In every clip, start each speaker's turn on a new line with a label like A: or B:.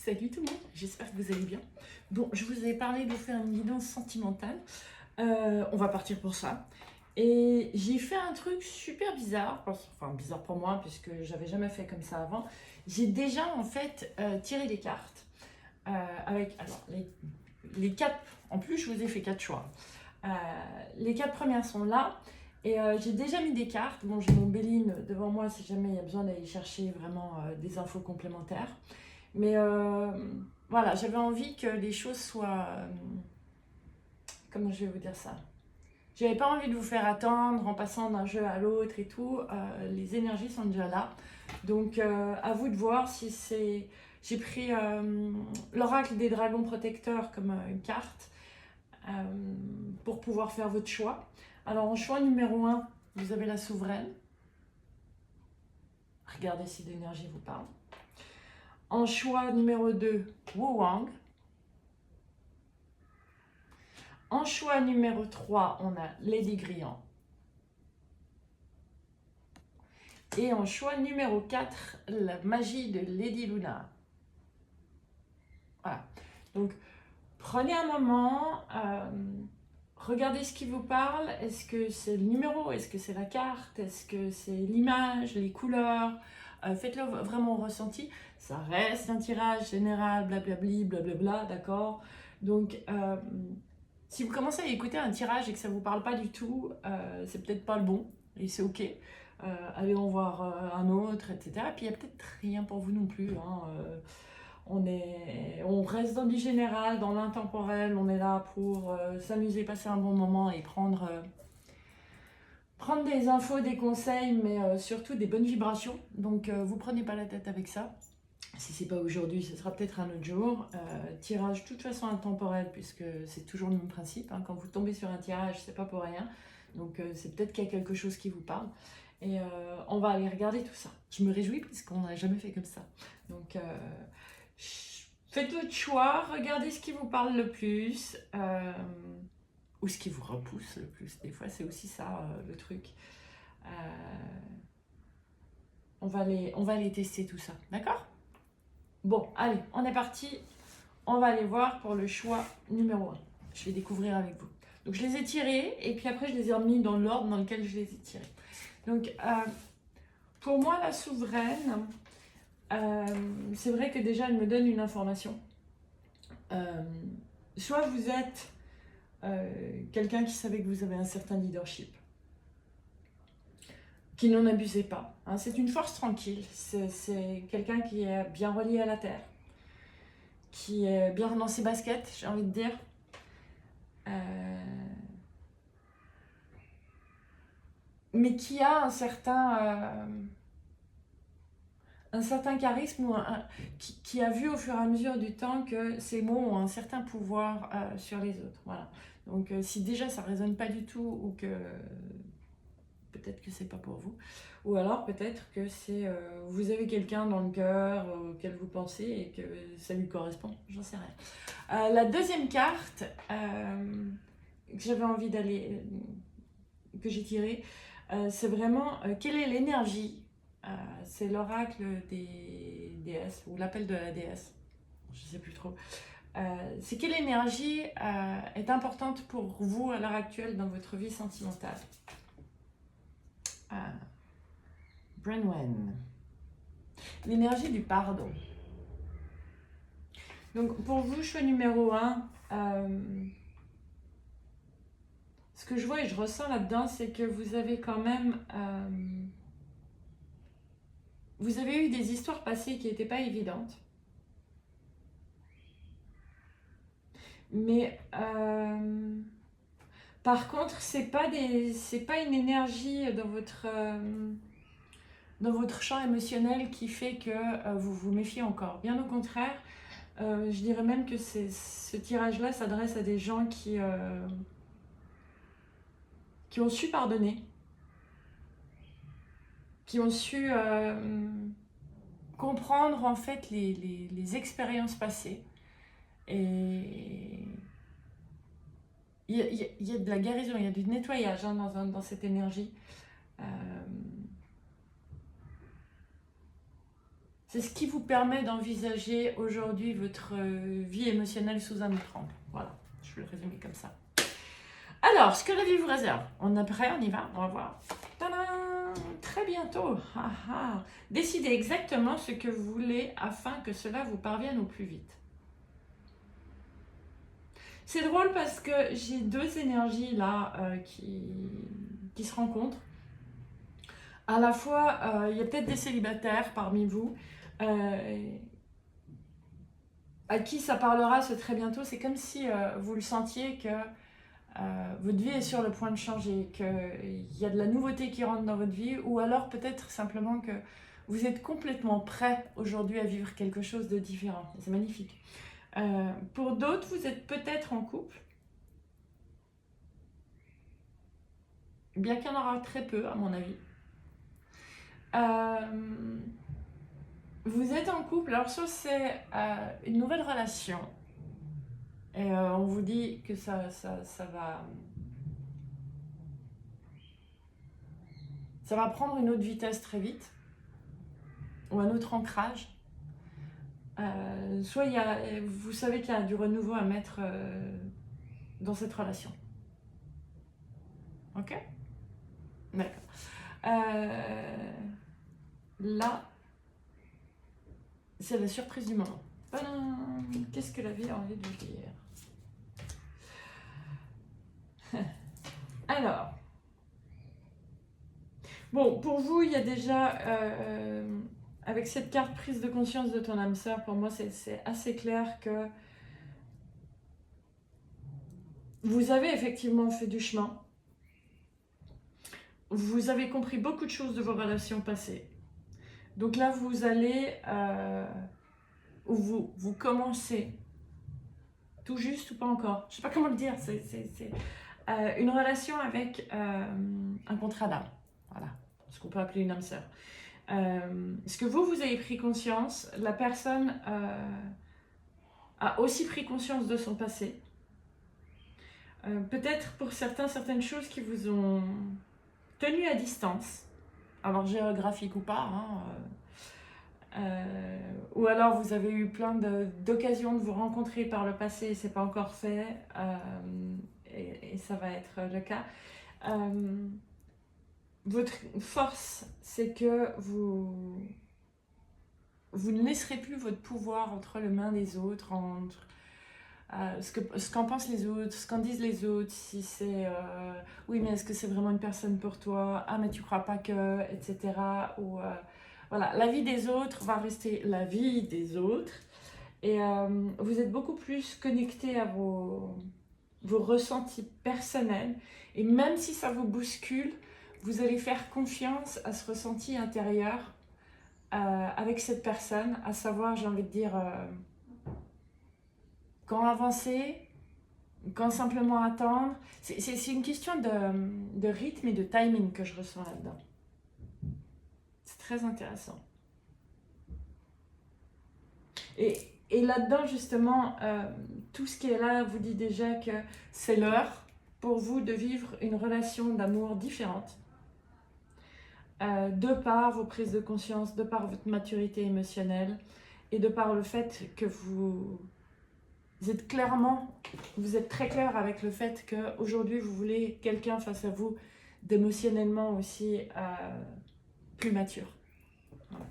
A: Salut tout le monde, j'espère que vous allez bien. Bon, je vous avais parlé de faire une guidance sentimentale. On va partir pour ça. Et j'ai fait un truc super bizarre, enfin bizarre pour moi puisque j'avais jamais fait comme ça avant. J'ai déjà en fait tiré des cartes avec alors les quatre. En plus, je vous ai fait quatre choix. Euh, les quatre premières sont là. Et j'ai déjà mis des cartes. Bon, j'ai mon Béline devant moi si jamais il y a besoin d'aller chercher vraiment des infos complémentaires. Mais voilà, j'avais envie que les choses soient... comment je vais vous dire ça? J'avais pas envie de vous faire attendre en passant d'un jeu à l'autre et tout. Les énergies sont déjà là. Donc à vous de voir si c'est... J'ai pris l'oracle des dragons protecteurs comme une carte euh, pour pouvoir faire votre choix. Alors en choix numéro 1, vous avez la souveraine. Regardez si l'énergie vous parle. En choix numéro 2, Wu Wang. En choix numéro 3, on a Lady Grian. Et en choix numéro 4, la magie de Lady Luna. Voilà. Donc, prenez un moment, regardez ce qui vous parle. Est-ce que c'est le numéro? Est-ce que c'est la carte? Est-ce que c'est l'image, les couleurs? Faites-le vraiment ressenti. Ça reste un tirage général, blablabli, blablabla, d'accord? Donc, si vous commencez à écouter un tirage et que ça ne vous parle pas du tout, c'est peut-être pas le bon, et c'est ok. Allez en voir un autre, etc. Et puis il n'y a peut-être rien pour vous non plus. Hein. On reste dans du général, dans l'intemporel, on est là pour s'amuser, passer un bon moment et prendre des infos, des conseils, mais surtout des bonnes vibrations. Donc vous prenez pas la tête avec ça. Si c'est pas aujourd'hui, ce sera peut-être un autre jour. Tirage, de toute façon, intemporel, puisque c'est toujours le même principe. Hein. Quand vous tombez sur un tirage, c'est pas pour rien. Donc, c'est peut-être qu'il y a quelque chose qui vous parle. Et on va aller regarder tout ça. Je me réjouis, puisqu'on n'a jamais fait comme ça. Donc, faites votre choix, regardez ce qui vous parle le plus, ou ce qui vous repousse le plus. Des fois, c'est aussi ça, le truc. On va aller tester tout ça, d'accord ? Bon, allez, on est parti. On va aller voir pour le choix numéro 1. Je vais découvrir avec vous. Donc, je les ai tirés et puis après, je les ai remis dans l'ordre dans lequel je les ai tirés. Donc, pour moi, la souveraine, c'est vrai que déjà, elle me donne une information. Soit vous êtes quelqu'un qui savait que vous avez un certain leadership, qui n'en abusez pas. Hein. C'est une force tranquille. C'est quelqu'un qui est bien relié à la terre, qui est bien dans ses baskets, j'ai envie de dire. Mais qui a un certain charisme ou qui a vu au fur et à mesure du temps que ces mots ont un certain pouvoir sur les autres. Voilà. Donc si déjà ça ne résonne pas du tout ou que peut-être que c'est pas pour vous, ou alors peut-être que c'est vous avez quelqu'un dans le cœur auquel vous pensez et que ça lui correspond, j'en sais rien. La deuxième carte que j'avais envie d'aller, que j'ai tirée, c'est vraiment quelle est l'énergie. C'est l'oracle des déesses ou l'appel de la déesse, je ne sais plus trop. C'est quelle énergie est importante pour vous à l'heure actuelle dans votre vie sentimentale. Brenwen. L'énergie du pardon. Donc pour vous, choix numéro 1, ce que je vois et je ressens là-dedans, c'est que vous avez quand même... vous avez eu des histoires passées qui n'étaient pas évidentes. Mais par contre, c'est pas une énergie dans votre champ émotionnel qui fait que vous vous méfiez encore. Bien au contraire, je dirais même que ce tirage-là s'adresse à des gens qui ont su pardonner, qui ont su comprendre en fait les expériences passées. Et il y a de la guérison, il y a du nettoyage hein, dans cette énergie. C'est ce qui vous permet d'envisager aujourd'hui votre vie émotionnelle sous un autre angle. Voilà, je vais le résumer comme ça. Alors, ce que la vie vous réserve. On est prêt, on y va, on va voir. Tadam! Très bientôt. Ah, ah. Décidez exactement ce que vous voulez afin que cela vous parvienne au plus vite. C'est drôle parce que j'ai deux énergies là qui se rencontrent. À la fois, il y a peut-être des célibataires parmi vous à qui ça parlera ce très bientôt. C'est comme si vous le sentiez que votre vie est sur le point de changer, qu'il y a de la nouveauté qui rentre dans votre vie, ou alors peut-être simplement que vous êtes complètement prêt aujourd'hui à vivre quelque chose de différent. C'est magnifique. Pour d'autres, vous êtes peut-être en couple, bien qu'il y en aura très peu à mon avis. Vous êtes en couple, alors soit c'est une nouvelle relation, et on vous dit que ça va prendre une autre vitesse très vite, ou un autre ancrage. Soit vous savez qu'il y a du renouveau à mettre dans cette relation. Ok? D'accord. Là, c'est la surprise du moment. Qu'est-ce que la vie a envie de vous dire? Alors, bon, pour vous, il y a déjà, avec cette carte prise de conscience de ton âme sœur, pour moi, c'est assez clair que vous avez effectivement fait du chemin. Vous avez compris beaucoup de choses de vos relations passées. Donc là, vous allez, vous commencez, tout juste ou pas encore, je ne sais pas comment le dire, c'est une relation avec un contrat d'âme, voilà, ce qu'on peut appeler une âme sœur. Ce que vous avez pris conscience, la personne a aussi pris conscience de son passé. Peut-être pour certaines choses qui vous ont tenu à distance, alors géographique ou pas, ou alors vous avez eu plein d'occasions de vous rencontrer par le passé et c'est pas encore fait, et ça va être le cas. Votre force, c'est que vous ne laisserez plus votre pouvoir entre les mains des autres, entre ce qu'en pensent les autres, ce qu'en disent les autres, si c'est oui mais est-ce que c'est vraiment une personne pour toi, ah mais tu crois pas que, etc. Ou voilà, la vie des autres va rester la vie des autres, et vous êtes beaucoup plus connecté à vos ressentis personnels, et même si ça vous bouscule, vous allez faire confiance à ce ressenti intérieur avec cette personne, à savoir, j'ai envie de dire, quand avancer, quand simplement attendre. C'est une question de rythme et de timing que je ressens là-dedans. C'est très intéressant. Et là-dedans, justement, tout ce qui est là vous dit déjà que c'est l'heure pour vous de vivre une relation d'amour différente. De par vos prises de conscience, de par votre maturité émotionnelle, et de par le fait que vous êtes très clair avec le fait qu'aujourd'hui vous voulez quelqu'un face à vous d'émotionnellement aussi plus mature. Voilà.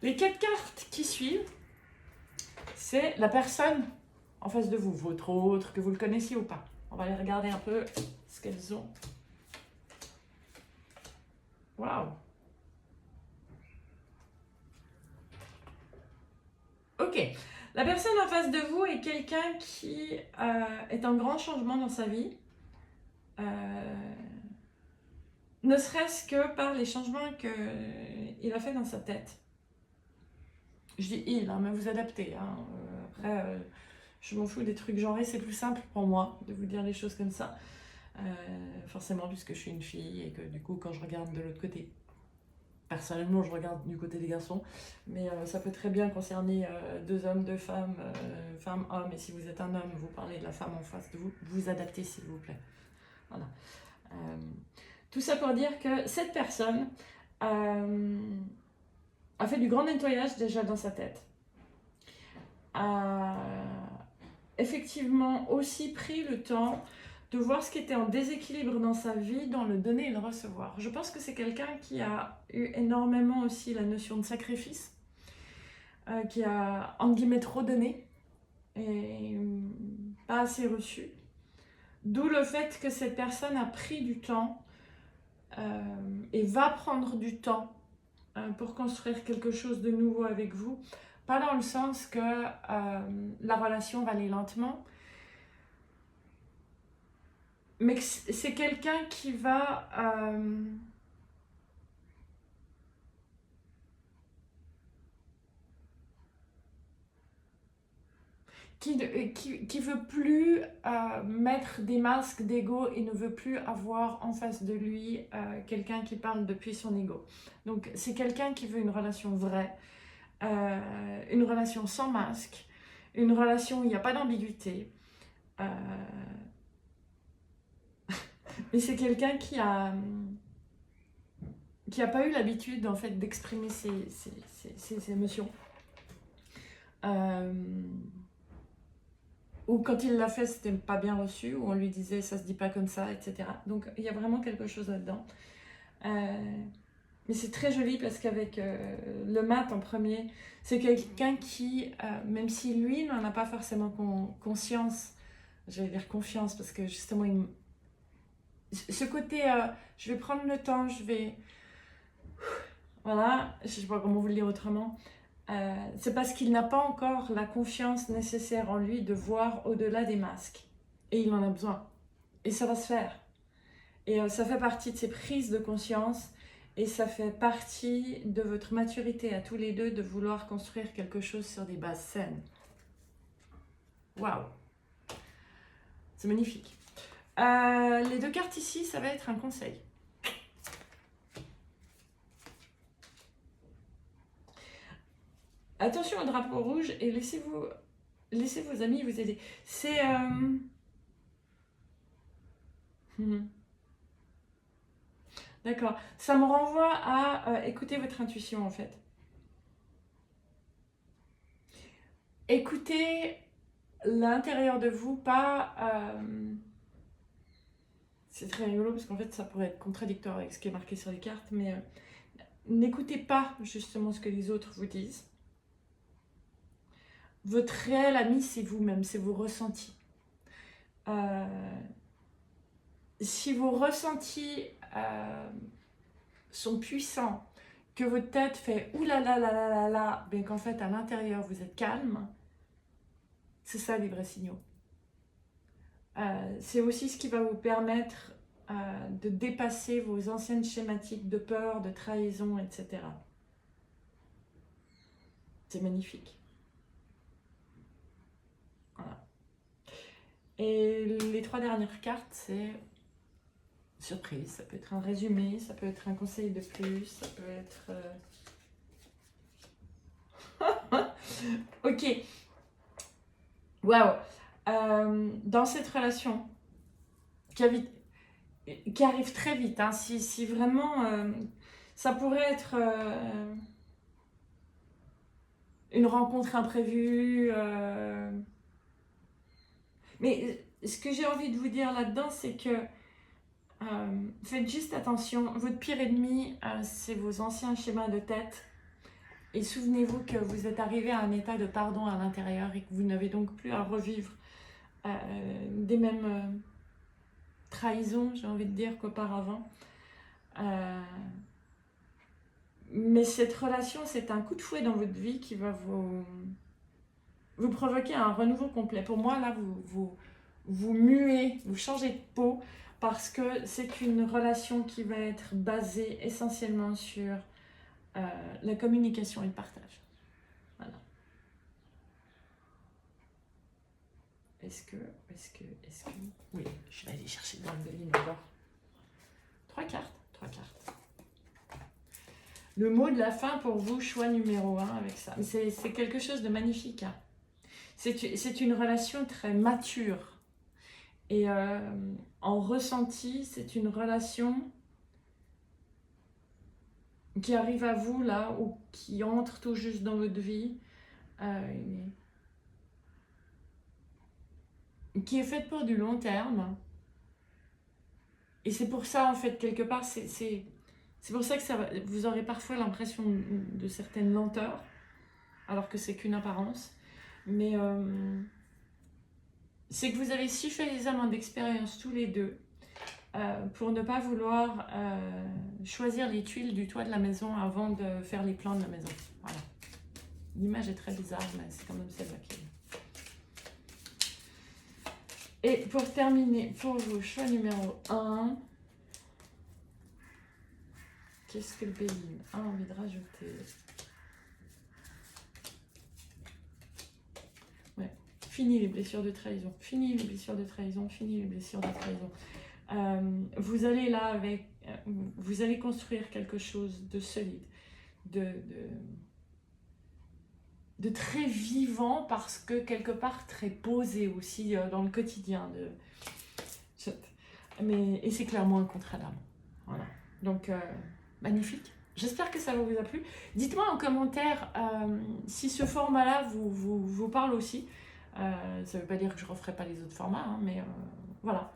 A: Les 4 cartes qui suivent, c'est la personne en face de vous, votre autre, que vous le connaissiez ou pas. On va aller regarder un peu ce qu'elles ont. Waouh! Ok. La personne en face de vous est quelqu'un qui est en grand changement dans sa vie. Ne serait-ce que par les changements qu'il a fait dans sa tête. Je dis il, mais vous adaptez. Après, je m'en fous des trucs genrés, c'est plus simple pour moi de vous dire les choses comme ça. Forcément, puisque je suis une fille et que du coup, quand je regarde de l'autre côté, personnellement, je regarde du côté des garçons, mais ça peut très bien concerner 2 hommes, 2 femmes, femme, homme, et si vous êtes un homme, vous parlez de la femme en face de vous, vous adaptez s'il vous plaît. Voilà. Tout ça pour dire que cette personne a fait du grand nettoyage déjà dans sa tête. A effectivement aussi pris le temps de voir ce qui était en déséquilibre dans sa vie, dans le donner et le recevoir. Je pense que c'est quelqu'un qui a eu énormément aussi la notion de sacrifice, qui a, entre guillemets, trop donné et pas assez reçu. D'où le fait que cette personne a pris du temps et va prendre du temps pour construire quelque chose de nouveau avec vous. Pas dans le sens que la relation va aller lentement, mais c'est quelqu'un qui va qui veut plus mettre des masques d'ego et ne veut plus avoir en face de lui quelqu'un qui parle depuis son ego. Donc c'est quelqu'un qui veut une relation vraie, une relation sans masque, une relation où il n'y a pas d'ambiguïté. Mais c'est quelqu'un qui a pas eu l'habitude en fait d'exprimer ses émotions. Ou quand il l'a fait, c'était pas bien reçu, ou on lui disait ça se dit pas comme ça, etc. Donc il y a vraiment quelque chose là-dedans. Mais c'est très joli parce qu'avec le mat en premier, c'est quelqu'un qui, même si lui n'en a pas forcément conscience, je vais dire confiance parce que justement, ce côté, je vais prendre le temps, je vais, voilà, je sais pas comment vous le dire autrement. C'est parce qu'il n'a pas encore la confiance nécessaire en lui de voir au-delà des masques. Et il en a besoin. Et ça va se faire. Et ça fait partie de ses prises de conscience. Et ça fait partie de votre maturité à tous les deux de vouloir construire quelque chose sur des bases saines. Waouh! C'est magnifique. Les deux cartes ici, ça va être un conseil. Attention au drapeau rouge et laissez vos amis vous aider. C'est... D'accord. Ça me renvoie à écouter votre intuition en fait. Écoutez l'intérieur de vous, pas... c'est très rigolo parce qu'en fait ça pourrait être contradictoire avec ce qui est marqué sur les cartes, mais n'écoutez pas justement ce que les autres vous disent. Votre réel ami, c'est vous-même, c'est vos ressentis. Si vos ressentis sont puissants, que votre tête fait oulala, là là là là, bien qu'en fait à l'intérieur vous êtes calme, c'est ça les vrais signaux. C'est aussi ce qui va vous permettre de dépasser vos anciennes schématiques de peur, de trahison, etc. C'est magnifique. Voilà. Et les trois dernières cartes, c'est surprise. Ça peut être un résumé, ça peut être un conseil de plus, ça peut être... Ok. Waouh. Dans cette relation qui arrive très vite, hein, si vraiment ça pourrait être une rencontre imprévue. Mais ce que j'ai envie de vous dire là-dedans, c'est que faites juste attention. Votre pire ennemi, c'est vos anciens schémas de tête. Et souvenez-vous que vous êtes arrivé à un état de pardon à l'intérieur et que vous n'avez donc plus à revivre des mêmes trahisons, j'ai envie de dire, qu'auparavant. Mais cette relation, c'est un coup de fouet dans votre vie qui va vous provoquer un renouveau complet. Pour moi, là, vous muez, vous changez de peau parce que c'est une relation qui va être basée essentiellement sur la communication et le partage. Voilà. Est-ce que... Oui, je vais aller chercher dans le ligne encore. Trois cartes. Le mot de la fin pour vous, choix numéro 1 avec ça. C'est quelque chose de magnifique. Hein. C'est une relation très mature. Et en ressenti, c'est une relation qui arrive à vous là, ou qui entre tout juste dans votre vie, qui est faite pour du long terme. Et c'est pour ça, en fait, quelque part, c'est pour ça que vous aurez parfois l'impression de certaines lenteurs, alors que c'est qu'une apparence. Mais c'est que vous avez suffisamment d'expérience tous les deux pour ne pas vouloir choisir les tuiles du toit de la maison avant de faire les plans de la maison. Voilà. L'image est très bizarre, mais c'est quand même celle-là qui est. Et pour terminer, pour vous, choix numéro 1. Qu'est-ce que le Béline a envie de rajouter? Ouais. Fini les blessures de trahison. Fini les blessures de trahison. Fini les blessures de trahison. Vous allez là avec... vous allez construire quelque chose de solide, de très vivant, parce que quelque part très posé aussi dans le quotidien. Et c'est clairement un contrat d'âme. Voilà. Donc, magnifique. J'espère que ça vous a plu. Dites-moi en commentaire si ce format-là vous parle aussi. Ça ne veut pas dire que je ne referai pas les autres formats, hein, mais voilà.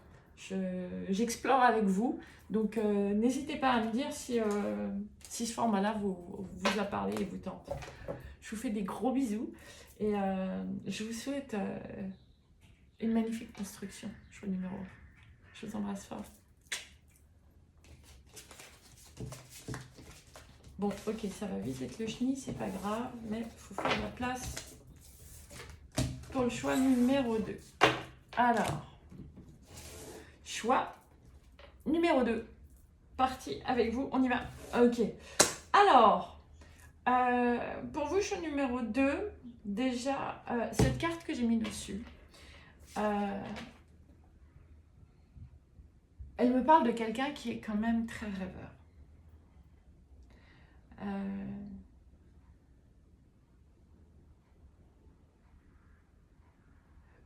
A: J'explore avec vous. Donc, n'hésitez pas à me dire si ce format-là vous a parlé et vous tente. Je vous fais des gros bisous et je vous souhaite une magnifique construction. Choix numéro 1. Je vous embrasse fort. Bon, ok, ça va vite être le chenille, c'est pas grave, mais il faut faire de la place pour le choix numéro 2. Alors, choix numéro 2. Parti avec vous, on y va. Ok. Alors, pour vous, choix numéro 2, déjà, cette carte que j'ai mis dessus, elle me parle de quelqu'un qui est quand même très rêveur.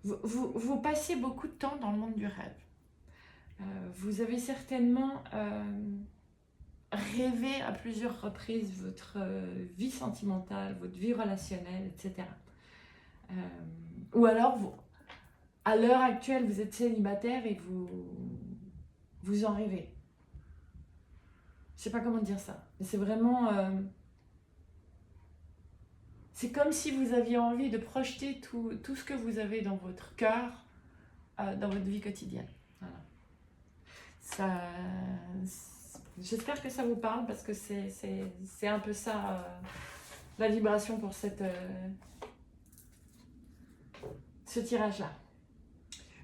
A: Vous passez beaucoup de temps dans le monde du rêve. Vous avez certainement rêvé à plusieurs reprises votre vie sentimentale, votre vie relationnelle, etc. Ou alors, à l'heure actuelle, vous êtes célibataire et vous en rêvez. Je sais pas comment dire ça. Mais c'est vraiment... c'est comme si vous aviez envie de projeter tout ce que vous avez dans votre cœur, dans votre vie quotidienne. Voilà. J'espère que ça vous parle, parce que c'est un peu ça, la vibration pour ce tirage-là.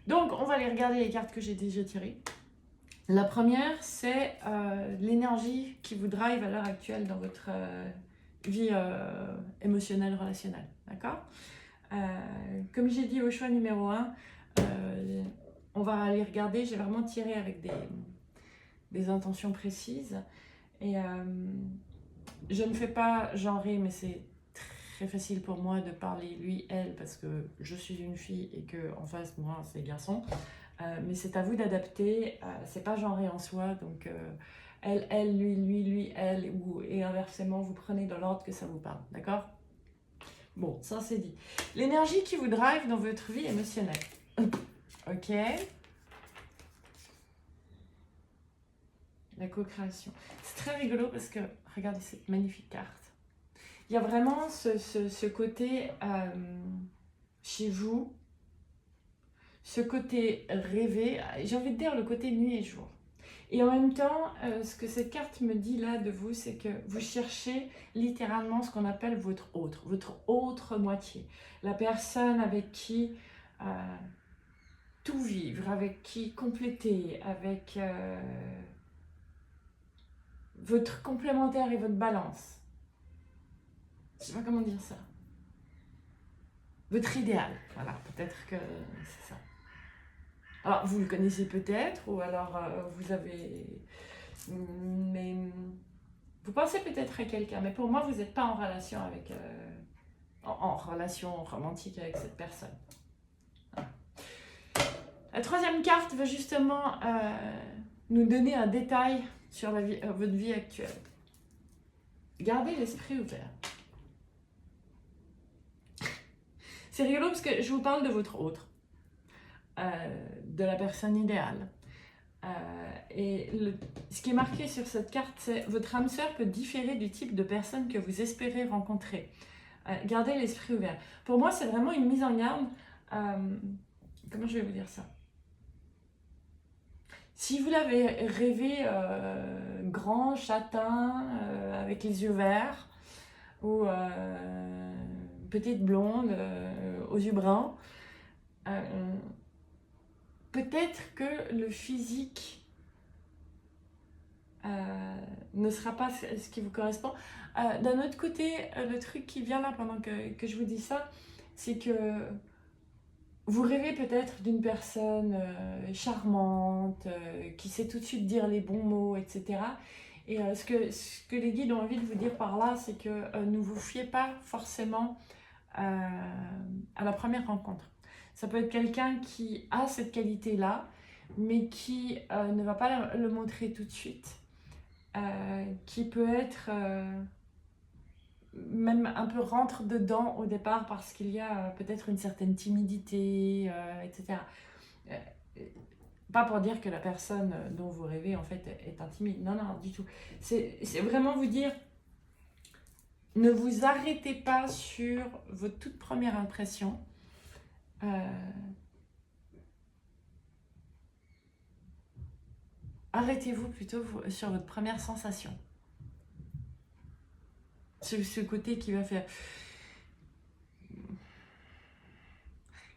A: Donc, on va aller regarder les cartes que j'ai déjà tirées. La première, c'est l'énergie qui vous drive à l'heure actuelle dans votre vie émotionnelle, relationnelle. D'accord? Comme j'ai dit au choix numéro 1, on va aller regarder. J'ai vraiment tiré avec des intentions précises. Et je ne fais pas genrer, mais c'est très facile pour moi de parler lui, elle, parce que je suis une fille et que en face, moi, c'est garçon. Mais c'est à vous d'adapter, c'est pas genré en soi, donc elle, lui, elle, et inversement, vous prenez dans l'ordre que ça vous parle, d'accord? Bon, ça c'est dit. L'énergie qui vous drive dans votre vie émotionnelle. Ok. La co-création. C'est très rigolo parce que, regardez cette magnifique carte. Il y a vraiment ce côté chez vous, ce côté rêvé, j'ai envie de dire le côté nuit et jour. Et en même temps, ce que cette carte me dit là de vous, c'est que vous cherchez littéralement ce qu'on appelle votre autre moitié. La personne avec qui tout vivre, avec qui compléter, avec votre complémentaire et votre balance. Je ne sais pas comment dire ça. Votre idéal, voilà, peut-être que c'est ça. Alors, vous le connaissez peut-être, ou alors vous avez... Mais vous pensez peut-être à quelqu'un, mais pour moi, vous n'êtes pas en relation avec... en relation romantique avec cette personne. Voilà. La troisième carte veut justement nous donner un détail sur votre vie actuelle. Gardez l'esprit ouvert. C'est rigolo parce que je vous parle de votre autre, de la personne idéale. Ce qui est marqué sur cette carte, c'est votre âme sœur peut différer du type de personne que vous espérez rencontrer. Gardez l'esprit ouvert. Pour moi, c'est vraiment une mise en garde. Comment je vais vous dire ça? Si vous l'avez rêvé grand, châtain, avec les yeux verts, ou petite blonde aux yeux bruns, peut-être que le physique ne sera pas ce qui vous correspond. D'un autre côté, le truc qui vient là pendant que je vous dis ça, c'est que vous rêvez peut-être d'une personne charmante, qui sait tout de suite dire les bons mots, etc. Et ce que les guides ont envie de vous dire par là, c'est que ne vous fiez pas forcément à la première rencontre. Ça peut être quelqu'un qui a cette qualité-là, mais qui ne va pas le montrer tout de suite, qui peut être même un peu rentre dedans au départ parce qu'il y a peut-être une certaine timidité, etc. Pas pour dire que la personne dont vous rêvez en fait est intimide, non, non, du tout. C'est vraiment vous dire, ne vous arrêtez pas sur votre toute première impression. Arrêtez-vous plutôt sur votre première sensation. Ce côté qui va faire...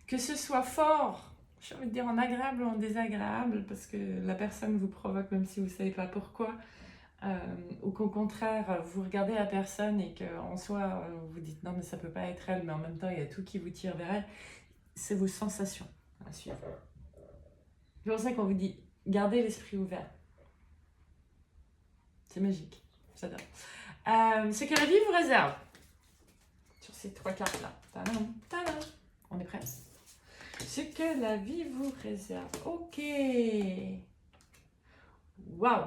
A: Que ce soit fort, j'ai envie de dire en agréable ou en désagréable, parce que la personne vous provoque même si vous ne savez pas pourquoi, ou qu'au contraire, vous regardez la personne et qu'en soi, vous dites non mais ça ne peut pas être elle, mais en même temps, il y a tout qui vous tire vers elle, c'est vos sensations à suivre. C'est pour ça qu'on vous dit, gardez l'esprit ouvert. C'est magique, j'adore. Ce que la vie vous réserve sur ces 3 cartes-là. Tadam, tadam. On est prêts? Ce que la vie vous réserve. Ok. Waouh.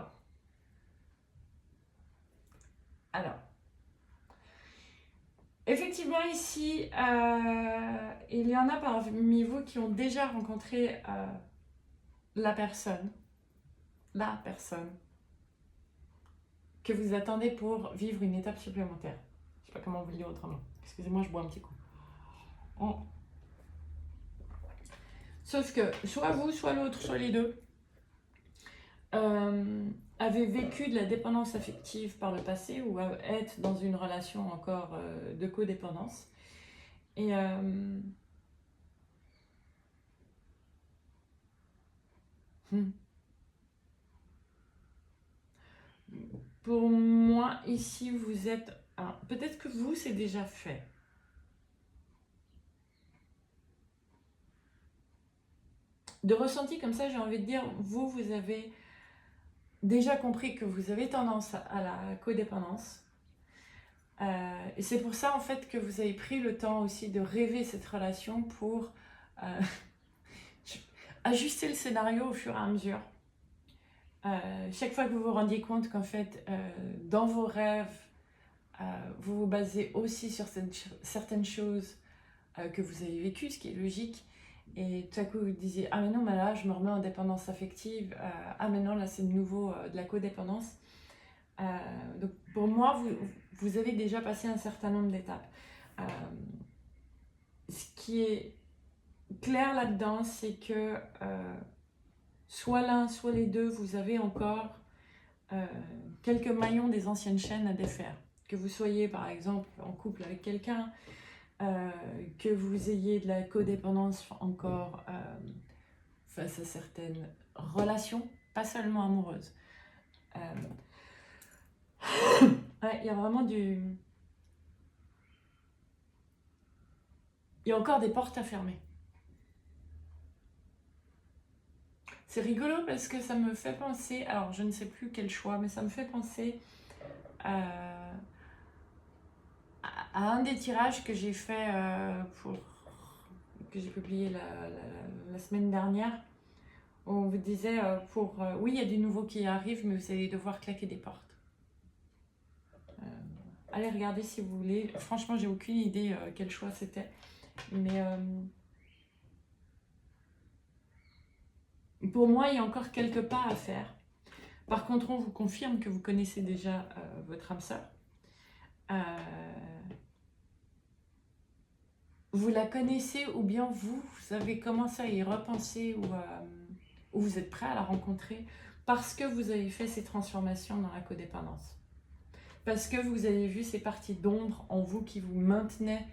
A: Alors, effectivement, ici, il y en a parmi vous qui ont déjà rencontré la personne que vous attendez pour vivre une étape supplémentaire. Je ne sais pas comment vous le dire autrement. Excusez-moi, je bois un petit coup. Sauf que soit vous, soit l'autre, soit les deux, avez vécu de la dépendance affective par le passé ou êtes dans une relation encore de codépendance. Et pour moi, ici, vous êtes... peut-être que vous, c'est déjà fait. De ressenti comme ça, j'ai envie de dire, vous avez déjà compris que vous avez tendance à la codépendance. Et c'est pour ça, en fait, que vous avez pris le temps aussi de rêver cette relation pour ajuster le scénario au fur et à mesure. Chaque fois que vous vous rendiez compte qu'en fait, dans vos rêves, vous vous basez aussi sur certaines choses que vous avez vécues, ce qui est logique. Et tout à coup, vous disiez, ah mais non, mais là, je me remets en dépendance affective. Ah mais non, là, c'est de nouveau de la codépendance. Donc pour moi, vous avez déjà passé un certain nombre d'étapes. Ce qui est clair là-dedans, c'est que soit l'un, soit les deux, vous avez encore quelques maillons des anciennes chaînes à défaire. Que vous soyez par exemple en couple avec quelqu'un, que vous ayez de la codépendance encore face à certaines relations, pas seulement amoureuses. Ouais, il y a vraiment du... Il y a encore des portes à fermer. C'est rigolo parce que ça me fait penser, alors je ne sais plus quel choix, mais ça me fait penser à un des tirages que j'ai fait que j'ai publié la semaine dernière. On vous disait oui, il y a du nouveau qui arrive, mais vous allez devoir claquer des portes. allez regarder si vous voulez. Franchement, j'ai aucune idée quel choix c'était. Mais pour moi, il y a encore quelques pas à faire. Par contre, on vous confirme que vous connaissez déjà votre âme sœur. Vous la connaissez ou bien vous avez commencé à y repenser ou vous êtes prêt à la rencontrer parce que vous avez fait ces transformations dans la codépendance. Parce que vous avez vu ces parties d'ombre en vous qui vous maintenaient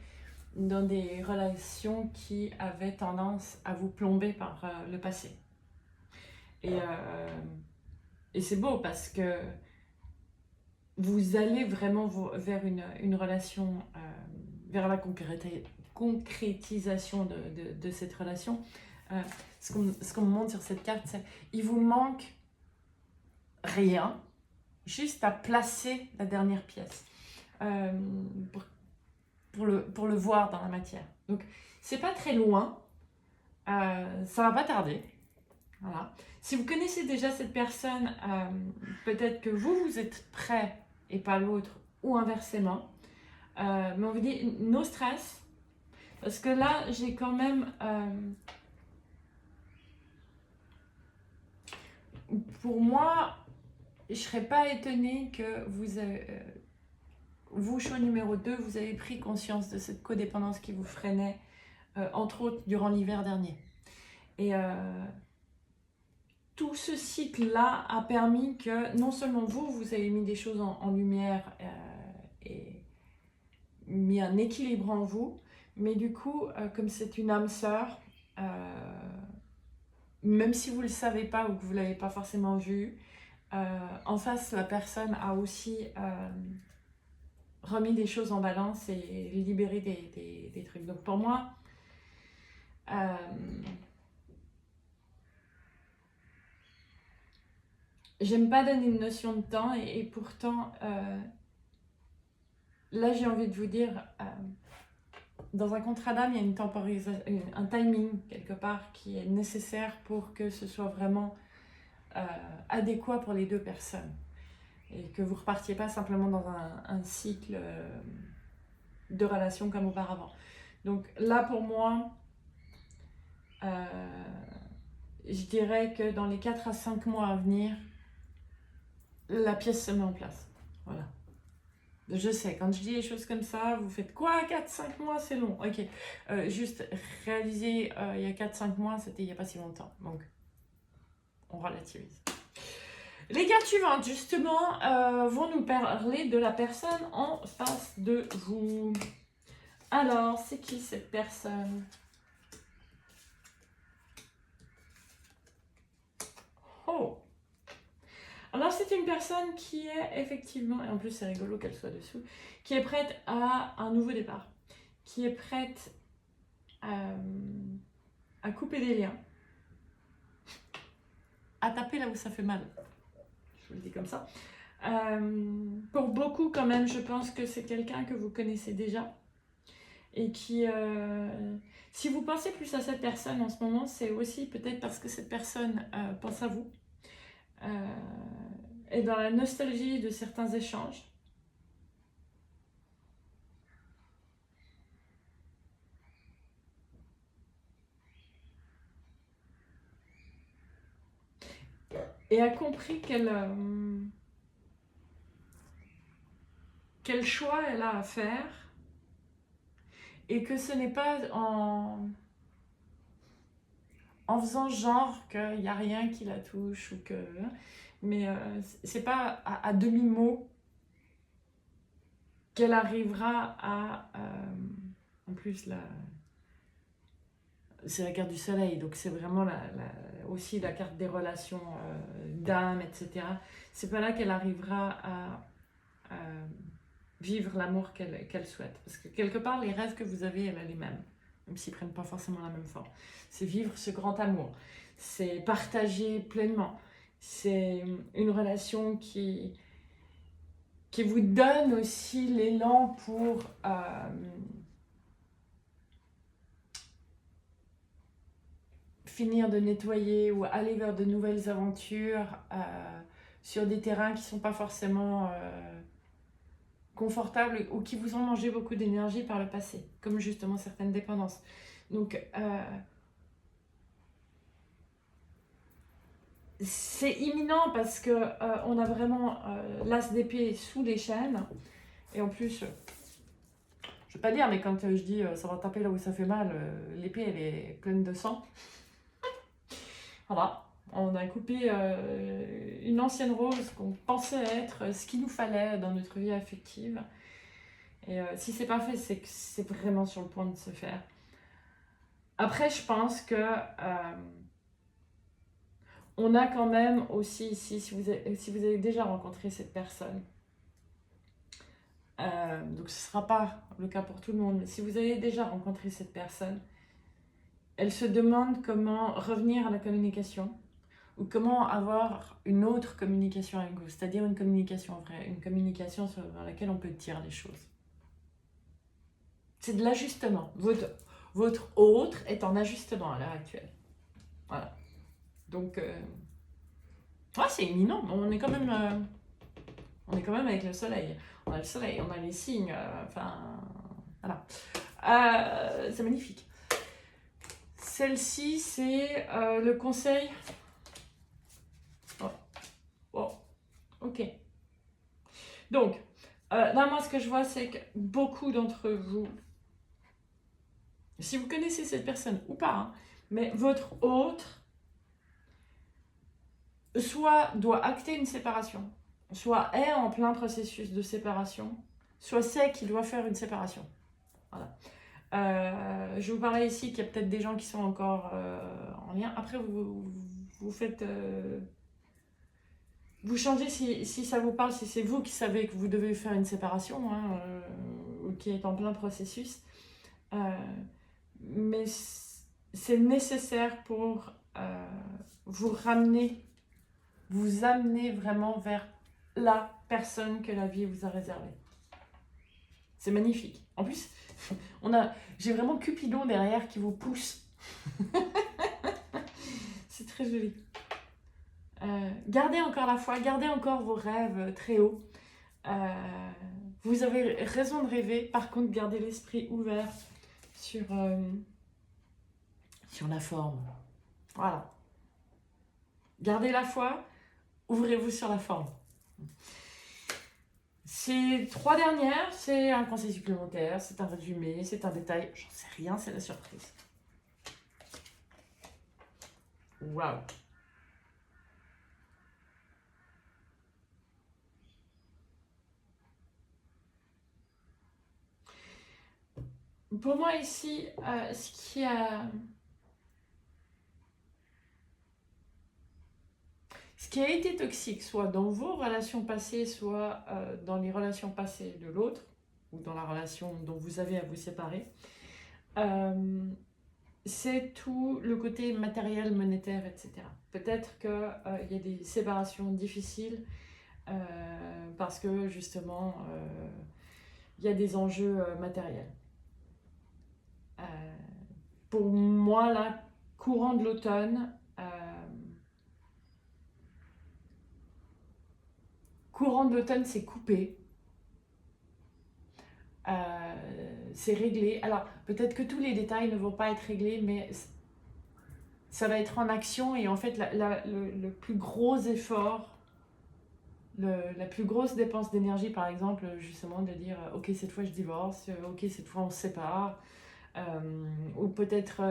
A: dans des relations qui avaient tendance à vous plomber par le passé. Et c'est beau parce que vous allez vraiment vers une relation, vers la concrétisation de cette relation. Ce qu'on me montre sur cette carte, c'est il vous manque rien, juste à placer la dernière pièce pour le voir dans la matière. Donc, c'est pas très loin, ça va pas tarder. Voilà. Si vous connaissez déjà cette personne, peut-être que vous êtes prêt et pas l'autre, ou inversement. Mais on vous dit no stress, parce que là, j'ai quand même... pour moi, je ne serais pas étonnée que vous, choix numéro 2, vous avez pris conscience de cette codépendance qui vous freinait, entre autres durant l'hiver dernier. Et tout ce cycle-là a permis que non seulement vous avez mis des choses en lumière et mis un équilibre en vous, mais du coup, comme c'est une âme sœur, même si vous ne le savez pas ou que vous ne l'avez pas forcément vu, en face, la personne a aussi remis des choses en balance et libéré des trucs. Donc pour moi, j'aime pas donner une notion de temps et pourtant, là j'ai envie de vous dire, dans un contrat d'âme, il y a une temporisation, un timing quelque part qui est nécessaire pour que ce soit vraiment adéquat pour les deux personnes. Et que vous ne repartiez pas simplement dans un cycle de relation comme auparavant. Donc là, pour moi, je dirais que dans les 4 à 5 mois à venir, la pièce se met en place. Voilà. Je sais, quand je dis les choses comme ça, vous faites quoi? 4-5 mois, c'est long. Ok. Juste réaliser, il y a 4-5 mois, c'était il n'y a pas si longtemps. Donc, on relativise. Les cartes suivantes, justement, vont nous parler de la personne en face de vous. Alors, c'est qui cette personne? Oh! Alors, c'est une personne qui est effectivement, et en plus c'est rigolo qu'elle soit dessous, qui est prête à un nouveau départ, qui est prête à couper des liens, à taper là où ça fait mal. Je vous le dis comme ça. Pour beaucoup, quand même, je pense que c'est quelqu'un que vous connaissez déjà et qui, si vous pensez plus à cette personne en ce moment, c'est aussi peut-être parce que cette personne pense à vous. Et dans la nostalgie de certains échanges. Et a compris quel choix elle a à faire et que ce n'est pas en faisant genre qu'il n'y a rien qui la touche ou que... Mais c'est pas à demi-mot qu'elle arrivera à... en plus, c'est la carte du soleil, donc c'est vraiment aussi la carte des relations d'âme, etc. C'est pas là qu'elle arrivera à vivre l'amour qu'elle souhaite. Parce que quelque part, les rêves que vous avez, elle a les mêmes, même s'ils prennent pas forcément la même forme. C'est vivre ce grand amour, c'est partager pleinement, c'est une relation qui vous donne aussi l'élan pour finir de nettoyer ou aller vers de nouvelles aventures sur des terrains qui ne sont pas forcément confortables ou qui vous ont mangé beaucoup d'énergie par le passé, comme justement certaines dépendances. Donc, c'est imminent parce que on a vraiment l'as d'épée sous les chaînes. Et en plus, je vais pas dire, mais quand je dis ça va taper là où ça fait mal, l'épée elle est pleine de sang. Voilà. On a coupé une ancienne rose qu'on pensait être ce qu'il nous fallait dans notre vie affective. Et si c'est pas fait, c'est que c'est vraiment sur le point de se faire. Après, je pense que on a quand même aussi ici, si vous avez déjà rencontré cette personne, donc ce ne sera pas le cas pour tout le monde, mais si vous avez déjà rencontré cette personne, elle se demande comment revenir à la communication ou comment avoir une autre communication avec vous, c'est-à-dire une communication vraie, une communication sur laquelle on peut dire les choses. C'est de l'ajustement. Votre autre est en ajustement à l'heure actuelle. Voilà. Donc, c'est imminent. On est quand même avec le soleil. On a le soleil, on a les signes. Voilà. C'est magnifique. Celle-ci, c'est le conseil. Oh, ok. Donc, là, moi, ce que je vois, c'est que beaucoup d'entre vous, si vous connaissez cette personne ou pas, hein, mais votre autre, soit doit acter une séparation, soit est en plein processus de séparation, soit sait qu'il doit faire une séparation. Voilà. Je vous parlais ici qu'il y a peut-être des gens qui sont encore en lien. Après, vous faites... vous changez si ça vous parle, si c'est vous qui savez que vous devez faire une séparation, hein, ou qui est en plein processus. Mais c'est nécessaire pour vous amener vraiment vers la personne que la vie vous a réservée. C'est magnifique. En plus, j'ai vraiment Cupidon derrière qui vous pousse. C'est très joli. Gardez encore la foi, gardez encore vos rêves très hauts. Vous avez raison de rêver, par contre, gardez l'esprit ouvert sur la forme. Voilà. Gardez la foi, ouvrez-vous sur la forme. Ces 3 dernières, c'est un conseil supplémentaire, c'est un résumé, c'est un détail, j'en sais rien, c'est la surprise. Waouh! Pour moi ici, ce qui a été toxique, soit dans vos relations passées, soit dans les relations passées de l'autre, ou dans la relation dont vous avez à vous séparer, c'est tout le côté matériel, monétaire, etc. Peut-être qu'il y a des séparations difficiles parce que justement, il y a des enjeux matériels. Pour moi, là, courant de l'automne, c'est coupé. C'est réglé. Alors, peut-être que tous les détails ne vont pas être réglés, mais ça va être en action. Et en fait, le plus gros effort, la plus grosse dépense d'énergie, par exemple, justement, de dire « Ok, cette fois, je divorce. Ok, cette fois, on se sépare. » Ou peut-être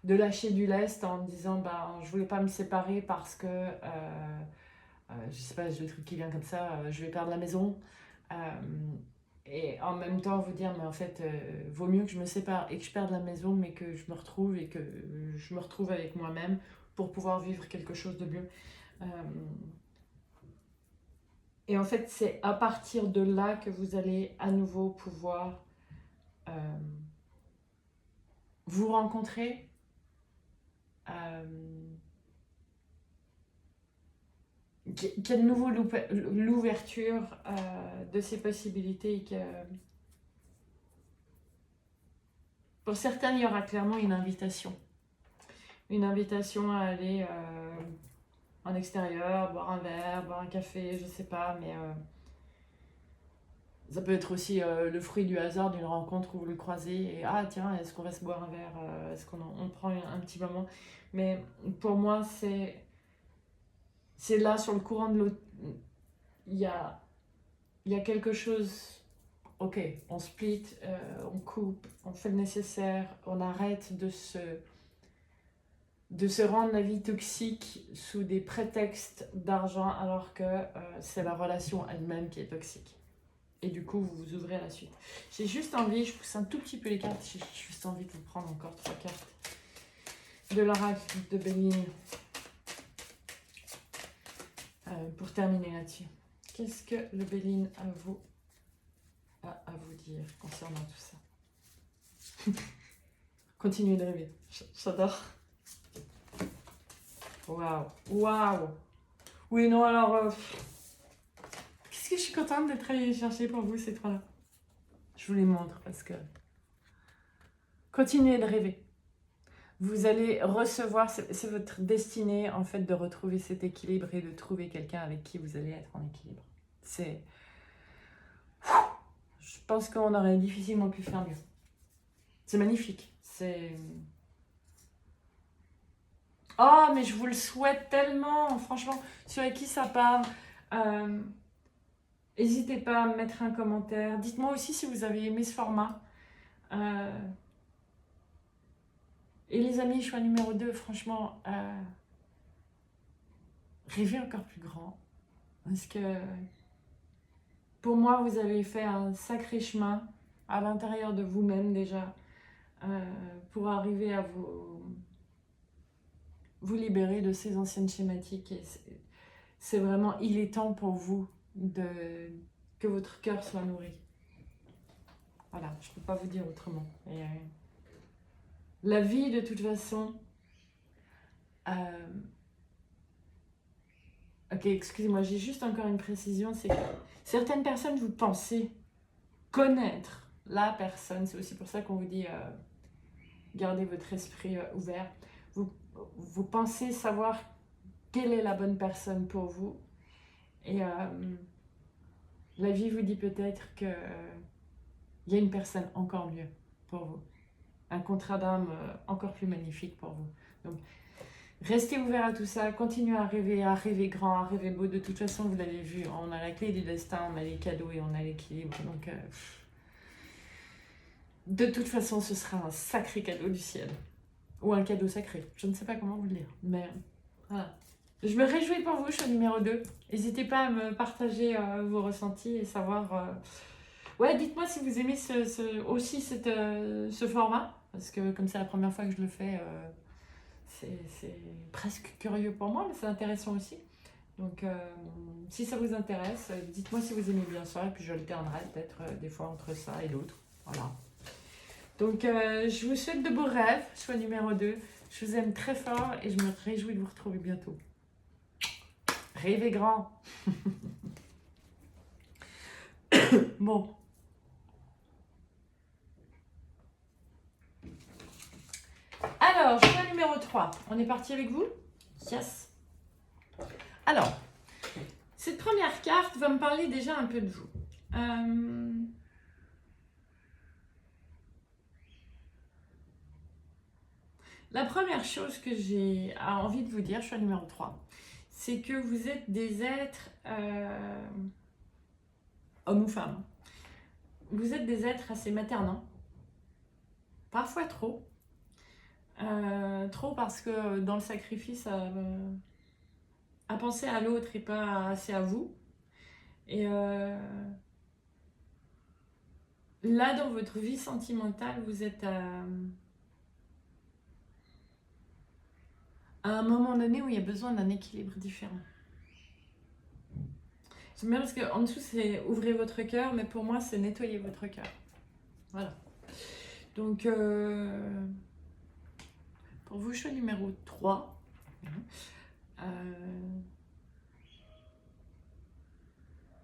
A: de lâcher du lest en disant « Je voulais pas me séparer parce que... je sais pas, j'ai le truc qui vient comme ça, je vais perdre la maison. » Et en même temps vous dire, mais en fait, vaut mieux que je me sépare et que je perde la maison, mais que je me retrouve et que je me retrouve avec moi-même pour pouvoir vivre quelque chose de mieux. Et en fait, c'est à partir de là que vous allez à nouveau pouvoir vous rencontrer, qu'il y a de nouveau l'ouverture de ces possibilités. Pour certains, il y aura clairement une invitation. Une invitation à aller en extérieur, boire un verre, boire un café, je sais pas, mais Ça peut être aussi le fruit du hasard d'une rencontre où vous le croisez et ah tiens, est-ce qu'on va se boire un verre, est-ce on prend un petit moment. Mais pour moi, c'est là sur le courant de l'eau. Il y a, il y a quelque chose. Ok, on split, on coupe, on fait le nécessaire, on arrête de se rendre la vie toxique sous des prétextes d'argent alors que c'est la relation elle-même qui est toxique. Et du coup, vous vous ouvrez à la suite. J'ai juste envie, je pousse un tout petit peu les cartes, j'ai juste envie de vous prendre encore 3 cartes de l'oracle de Béline pour terminer là-dessus. Qu'est-ce que le Béline a à vous dire concernant tout ça? Continuez de rêver, j'adore. Waouh, waouh. Oui, non, alors, qu'est-ce que je suis contente d'être allée chercher pour vous, ces trois-là. Je vous les montre parce que... Continuez de rêver. Vous allez recevoir, c'est votre destinée, en fait, de retrouver cet équilibre et de trouver quelqu'un avec qui vous allez être en équilibre. C'est... Je pense qu'on aurait difficilement pu faire mieux. C'est magnifique. C'est... Oh, mais je vous le souhaite tellement, franchement, sur qui ça parle. N'hésitez pas à me mettre un commentaire. Dites-moi aussi si vous avez aimé ce format. Et les amis, choix numéro 2, franchement, rêvez encore plus grand. Parce que pour moi, vous avez fait un sacré chemin à l'intérieur de vous-même déjà pour arriver à vous libérer de ces anciennes schématiques. Et c'est vraiment, il est temps pour vous que votre cœur soit nourri. Voilà, je ne peux pas vous dire autrement. Et, la vie, de toute façon... Ok, excusez-moi, j'ai juste encore une précision, c'est que certaines personnes, vous pensez connaître la personne, c'est aussi pour ça qu'on vous dit gardez votre esprit ouvert. Vous pensez savoir quelle est la bonne personne pour vous, et la vie vous dit peut-être qu'il y a une personne encore mieux pour vous, un contrat d'âme encore plus magnifique pour vous. Donc, restez ouvert à tout ça, continuez à rêver grand, à rêver beau. De toute façon, vous l'avez vu, on a la clé du destin, on a les cadeaux et on a l'équilibre. Donc, de toute façon, ce sera un sacré cadeau du ciel. Ou un cadeau sacré, je ne sais pas comment vous le dire. Mais voilà. Je me réjouis pour vous, choix numéro 2. N'hésitez pas à me partager vos ressentis et savoir... Ouais, dites-moi si vous aimez aussi ce format. Parce que comme c'est la première fois que je le fais... c'est presque curieux pour moi, mais c'est intéressant aussi. Donc, si ça vous intéresse, dites-moi si vous aimez bien ça, et puis j'alternerai peut-être des fois entre ça et l'autre. Voilà. Donc, je vous souhaite de beaux rêves, choix numéro 2. Je vous aime très fort et je me réjouis de vous retrouver bientôt. Rêvez grand. Bon. Alors, choix numéro 3. On est parti avec vous? Yes. Alors, cette première carte va me parler déjà un peu de vous. La première chose que j'ai envie de vous dire, choix numéro 3, c'est que vous êtes des êtres, hommes ou femmes, vous êtes des êtres assez maternants, parfois trop. Trop parce que dans le sacrifice, à penser à l'autre et pas assez à vous. Et là, dans votre vie sentimentale, vous êtes à un moment donné où il y a besoin d'un équilibre différent. J'aime bien parce qu'en dessous, c'est ouvrez votre cœur, mais pour moi, c'est nettoyer votre cœur. Voilà. Donc, pour vous, choix numéro 3,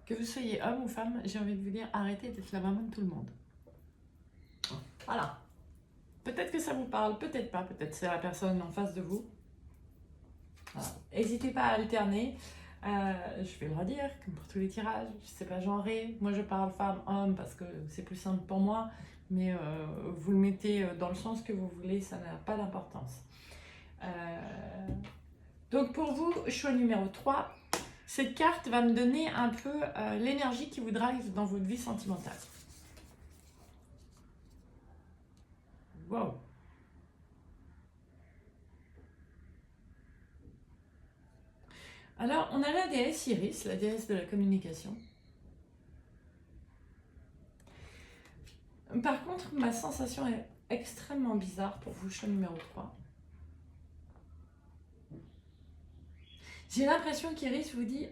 A: que vous soyez homme ou femme, j'ai envie de vous dire, arrêtez d'être la maman de tout le monde. Voilà. Peut-être que ça vous parle, peut-être pas, peut-être c'est la personne en face de vous. Voilà. N'hésitez pas à alterner. Je vais le redire, comme pour tous les tirages, c'est pas genré. Moi, je parle femme-homme parce que c'est plus simple pour moi, mais vous le mettez dans le sens que vous voulez, ça n'a pas d'importance. Donc pour vous, choix numéro 3, cette carte va me donner un peu l'énergie qui vous drive dans votre vie sentimentale. Wow. Alors, on a la déesse Iris, la déesse de la communication. Par contre, ma sensation est extrêmement bizarre pour vous, choix numéro 3. J'ai l'impression qu'Iris vous dit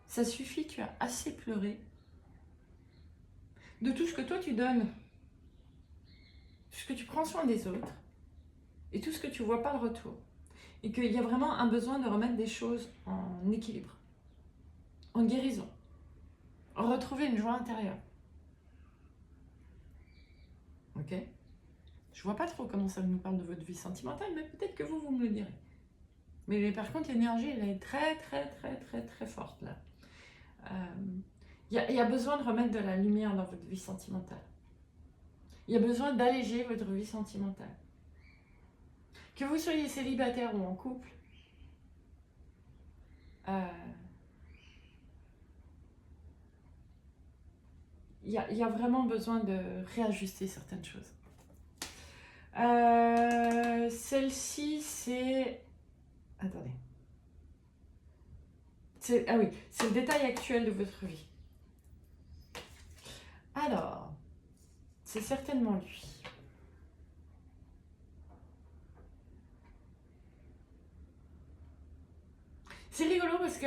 A: ça suffit, tu as assez pleuré de tout ce que toi tu donnes, tout ce que tu prends soin des autres et tout ce que tu vois pas le retour. Et qu'il y a vraiment un besoin de remettre des choses en équilibre, en guérison, retrouver une joie intérieure. Ok? Je vois pas trop comment ça nous parle de votre vie sentimentale, mais peut-être que vous me le direz. Mais par contre, l'énergie, elle est très, très, très, très, très forte là. Il y a besoin de remettre de la lumière dans votre vie sentimentale. Il y a besoin d'alléger votre vie sentimentale. Que vous soyez célibataire ou en couple, il y a vraiment besoin de réajuster certaines choses. Celle-ci, c'est... Attendez. Ah oui, c'est le détail actuel de votre vie. Alors, c'est certainement lui. C'est rigolo parce que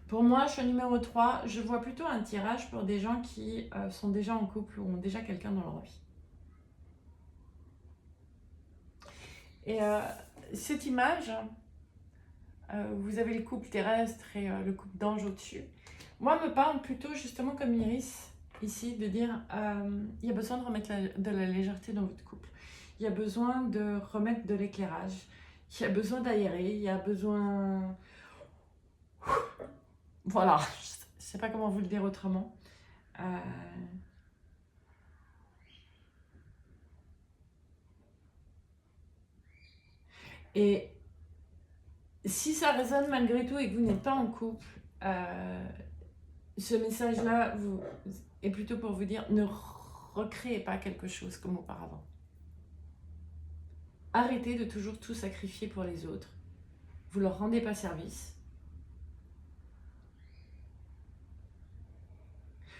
A: pour moi, choix numéro 3, je vois plutôt un tirage pour des gens qui sont déjà en couple ou ont déjà quelqu'un dans leur vie. Et cette image, vous avez le couple terrestre et le couple d'anges au-dessus. Moi, me parle plutôt justement comme Iris, ici, de dire il y a besoin de remettre de la légèreté dans votre couple. Il y a besoin de remettre de l'éclairage. Il y a besoin d'aérer. Il y a besoin... Voilà, je ne sais pas comment vous le dire autrement. Et si ça résonne malgré tout et que vous n'êtes pas en couple, ce message-là est plutôt pour vous dire ne recréez pas quelque chose comme auparavant. Arrêtez de toujours tout sacrifier pour les autres. Vous leur rendez pas service.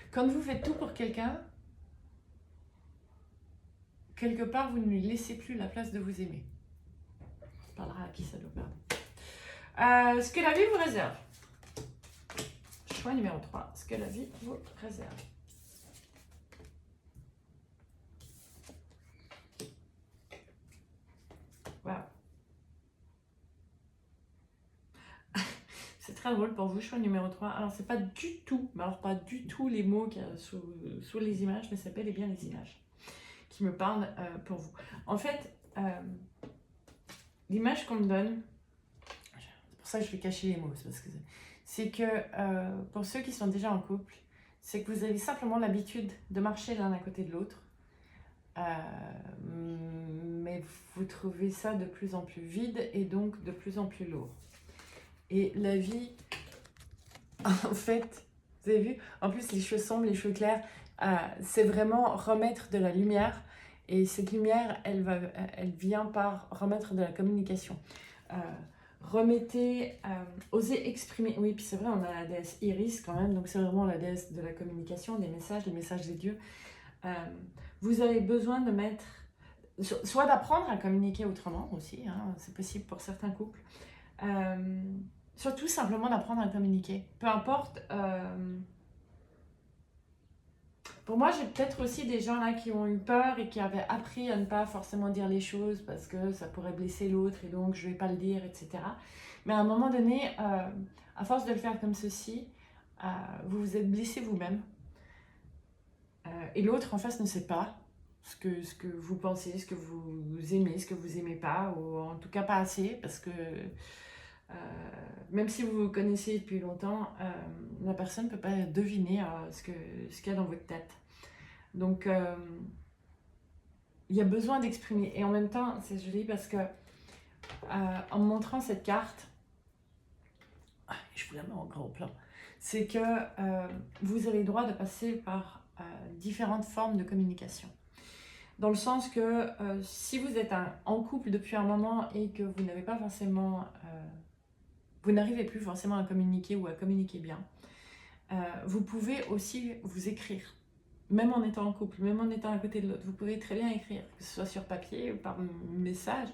A: Quand vous faites tout pour quelqu'un, quelque part, vous ne lui laissez plus la place de vous aimer. On parlera à qui ça doit perdre. Ce que la vie vous réserve. Choix numéro 3. Ce que la vie vous réserve. Wow. C'est très drôle pour vous, choix numéro 3. Alors, c'est pas du tout, mais alors pas du tout les mots qu'il y a sous les images, mais ça s'appelle bien les images qui me parlent pour vous. En fait, l'image qu'on me donne, c'est pour ça que je vais cacher les mots, c'est que pour ceux qui sont déjà en couple, c'est que vous avez simplement l'habitude de marcher l'un à côté de l'autre, mais vous trouvez ça de plus en plus vide et donc de plus en plus lourd. Et la vie, en fait, vous avez vu, en plus les cheveux sombres, les cheveux clairs, c'est vraiment remettre de la lumière. Et cette lumière, elle vient par remettre de la communication. Remettez, osez exprimer. Oui, puis c'est vrai, on a la déesse Iris quand même, donc c'est vraiment la déesse de la communication, des messages, les messages des dieux. Vous avez besoin de mettre, soit d'apprendre à communiquer autrement aussi, hein, c'est possible pour certains couples. Surtout simplement d'apprendre à communiquer. Peu importe. Pour moi, j'ai peut-être aussi des gens là qui ont eu peur et qui avaient appris à ne pas forcément dire les choses parce que ça pourrait blesser l'autre et donc je ne vais pas le dire, etc. Mais à un moment donné, à force de le faire comme ceci, vous vous êtes blessé vous-même. Et l'autre en face ne sait pas ce que vous pensez, ce que vous aimez, ce que vous n'aimez pas, ou en tout cas pas assez, parce que Même si vous vous connaissez depuis longtemps, la personne ne peut pas deviner ce qu'il y a dans votre tête. Donc, il y a besoin d'exprimer. Et en même temps, c'est joli parce que en me montrant cette carte, je vous la mets en gros plan, c'est que vous avez le droit de passer par différentes formes de communication. Dans le sens que si vous êtes en couple depuis un moment et que vous n'avez pas forcément, vous n'arrivez plus forcément à communiquer ou à communiquer bien, vous pouvez aussi vous écrire. Même en étant en couple, même en étant à côté de l'autre, vous pouvez très bien écrire, que ce soit sur papier ou par message,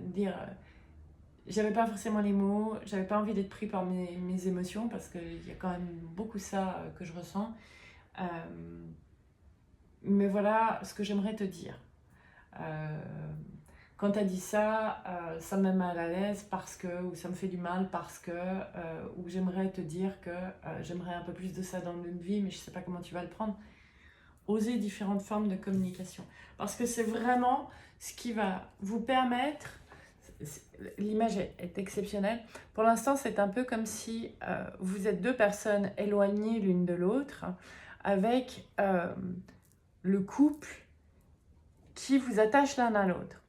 A: dire j'avais pas forcément les mots, j'avais pas envie d'être pris par mes émotions parce qu'il y a quand même beaucoup ça que je ressens. Mais voilà ce que j'aimerais te dire. Quand tu as dit ça, ça me met mal à l'aise parce que, ou ça me fait du mal parce que, ou j'aimerais te dire que j'aimerais un peu plus de ça dans notre vie, mais je sais pas comment tu vas le prendre. Oser différentes formes de communication. Parce que c'est vraiment ce qui va vous permettre, l'image est exceptionnelle, pour l'instant c'est un peu comme si vous êtes deux personnes éloignées l'une de l'autre, avec le couple qui vous attache l'un à l'autre.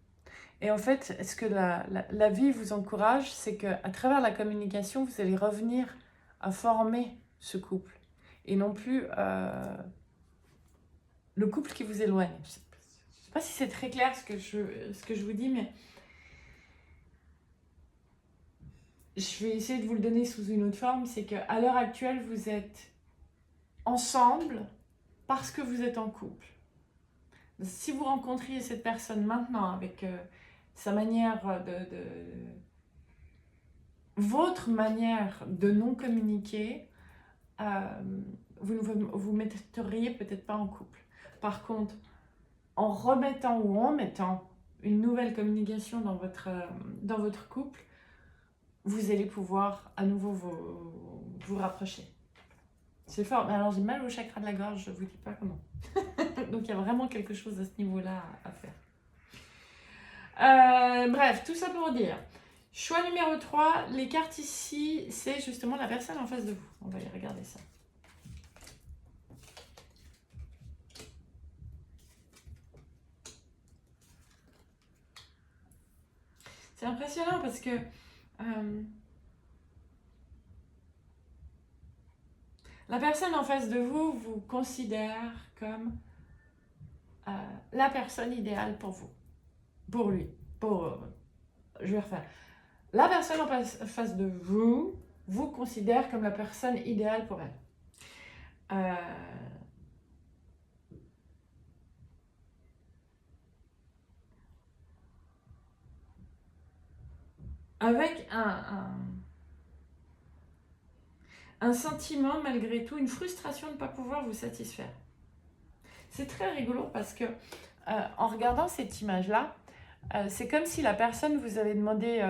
A: Et en fait, ce que la vie vous encourage, c'est qu'à travers la communication, vous allez revenir à former ce couple. Et non plus le couple qui vous éloigne. Je ne sais pas si c'est très clair ce que je vous dis, mais je vais essayer de vous le donner sous une autre forme. C'est qu'à l'heure actuelle, vous êtes ensemble parce que vous êtes en couple. Si vous rencontriez cette personne maintenant avec sa manière votre manière de non communiquer, vous ne vous metteriez peut-être pas en couple. Par contre, en remettant ou en mettant une nouvelle communication dans votre couple, vous allez pouvoir à nouveau vous rapprocher. C'est fort, mais alors j'ai mal au chakra de la gorge, je ne vous dis pas comment. Donc il y a vraiment quelque chose à ce niveau-là à faire. Bref, tout ça pour dire, choix numéro 3, les cartes ici, c'est justement la personne en face de vous. On va aller regarder ça. C'est impressionnant parce que la personne en face de vous vous considère comme la personne idéale pour vous, pour lui, je vais refaire. La personne en face de vous vous considère comme la personne idéale pour elle. Avec un sentiment malgré tout, une frustration de ne pas pouvoir vous satisfaire. C'est très rigolo parce que en regardant cette image-là, c'est comme si la personne vous avait demandé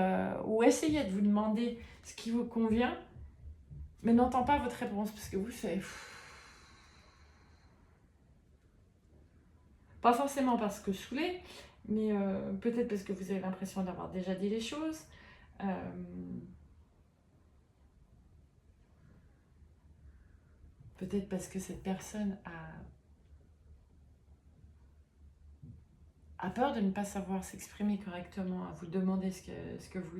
A: ou essayait de vous demander ce qui vous convient, mais n'entend pas votre réponse parce que vous faites... Pas forcément parce que saoulé, mais peut-être parce que vous avez l'impression d'avoir déjà dit les choses. Peut-être parce que cette personne a peur de ne pas savoir s'exprimer correctement, à vous demander ce que vous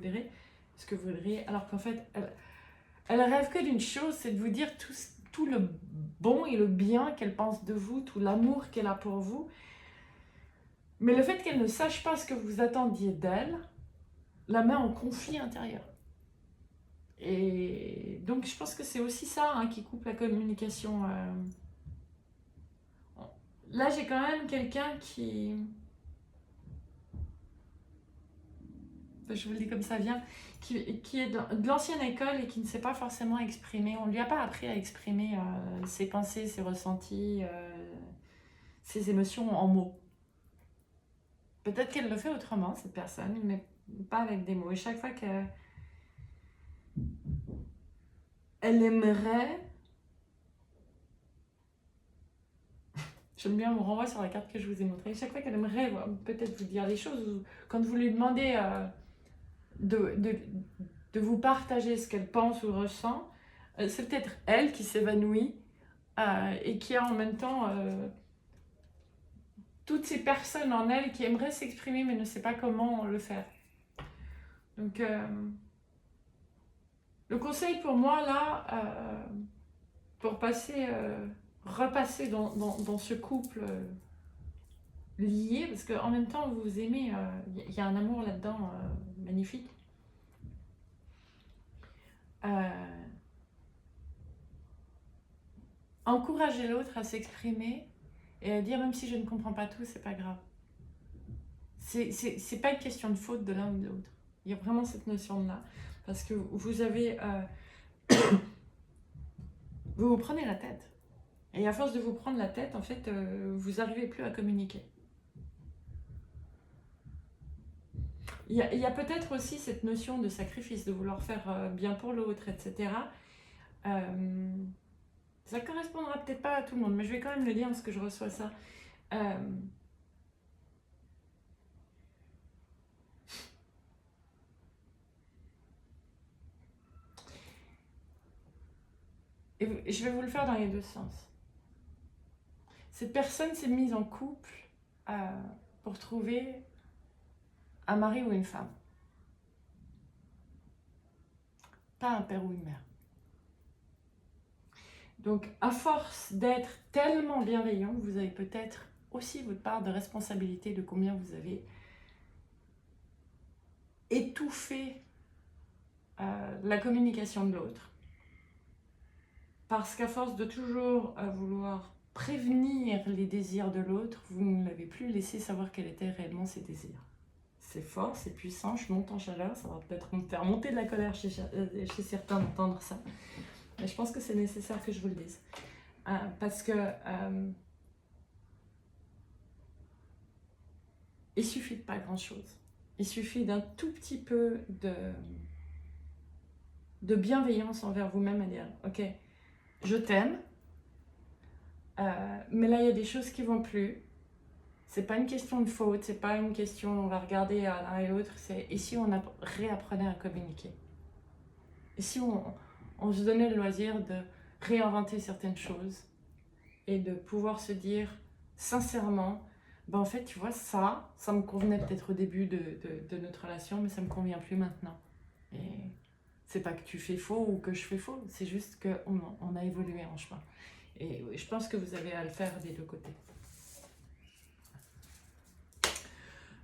A: voudriez, alors qu'en fait, elle rêve que d'une chose, c'est de vous dire tout le bon et le bien qu'elle pense de vous, tout l'amour qu'elle a pour vous. Mais le fait qu'elle ne sache pas ce que vous attendiez d'elle, la met en conflit intérieur. Et donc, je pense que c'est aussi ça qui coupe la communication. Là, j'ai quand même quelqu'un qui... je vous le dis comme ça vient, qui est de l'ancienne école et qui ne sait pas forcément exprimer. On ne lui a pas appris à exprimer ses pensées, ses ressentis, ses émotions en mots. Peut-être qu'elle le fait autrement, cette personne, mais pas avec des mots. Et chaque fois qu'elle aimerait... J'aime bien, on me renvoie sur la carte que je vous ai montrée. Chaque fois qu'elle aimerait peut-être vous dire les choses, ou quand vous lui demandez de vous partager ce qu'elle pense ou ressent. C'est peut-être elle qui s'évanouit et qui a en même temps toutes ces personnes en elle qui aimeraient s'exprimer mais ne sait pas comment le faire. Donc, le conseil pour moi là, pour repasser dans ce couple lié, parce qu'en même temps vous vous aimez, il y a un amour là-dedans magnifique. Encourager l'autre à s'exprimer et à dire même si je ne comprends pas tout, c'est pas grave. C'est pas une question de faute de l'un ou de l'autre. Il y a vraiment cette notion-là. Parce que vous avez... vous vous prenez la tête. Et à force de vous prendre la tête, en fait, vous n'arrivez plus à communiquer. Il y a peut-être aussi cette notion de sacrifice, de vouloir faire bien pour l'autre, etc. Ça correspondra peut-être pas à tout le monde, mais je vais quand même le dire parce que je reçois ça. Et je vais vous le faire dans les deux sens. Cette personne s'est mise en couple pour trouver un mari ou une femme. Pas un père ou une mère. Donc, à force d'être tellement bienveillant, vous avez peut-être aussi votre part de responsabilité de combien vous avez étouffé la communication de l'autre. Parce qu'à force de toujours vouloir prévenir les désirs de l'autre, vous ne l'avez plus laissé savoir quels étaient réellement ses désirs. C'est fort, c'est puissant, je monte en chaleur, ça va peut-être me faire monter de la colère chez certains d'entendre ça. Mais je pense que c'est nécessaire que je vous le dise. Parce que il suffit de pas grand-chose. Il suffit d'un tout petit peu de bienveillance envers vous-même à dire « Ok, je t'aime, mais là il y a des choses qui vont plus. C'est pas une question de faute, c'est pas une question on va regarder à l'un et l'autre, c'est et si on réapprenait à communiquer. Et si on se donnait le loisir de réinventer certaines choses et de pouvoir se dire sincèrement, ben en fait tu vois ça me convenait peut-être au début de notre relation, mais ça me convient plus maintenant. Et c'est pas que tu fais faux ou que je fais faux, c'est juste qu'on a évolué en chemin. Et je pense que vous avez à le faire des deux côtés.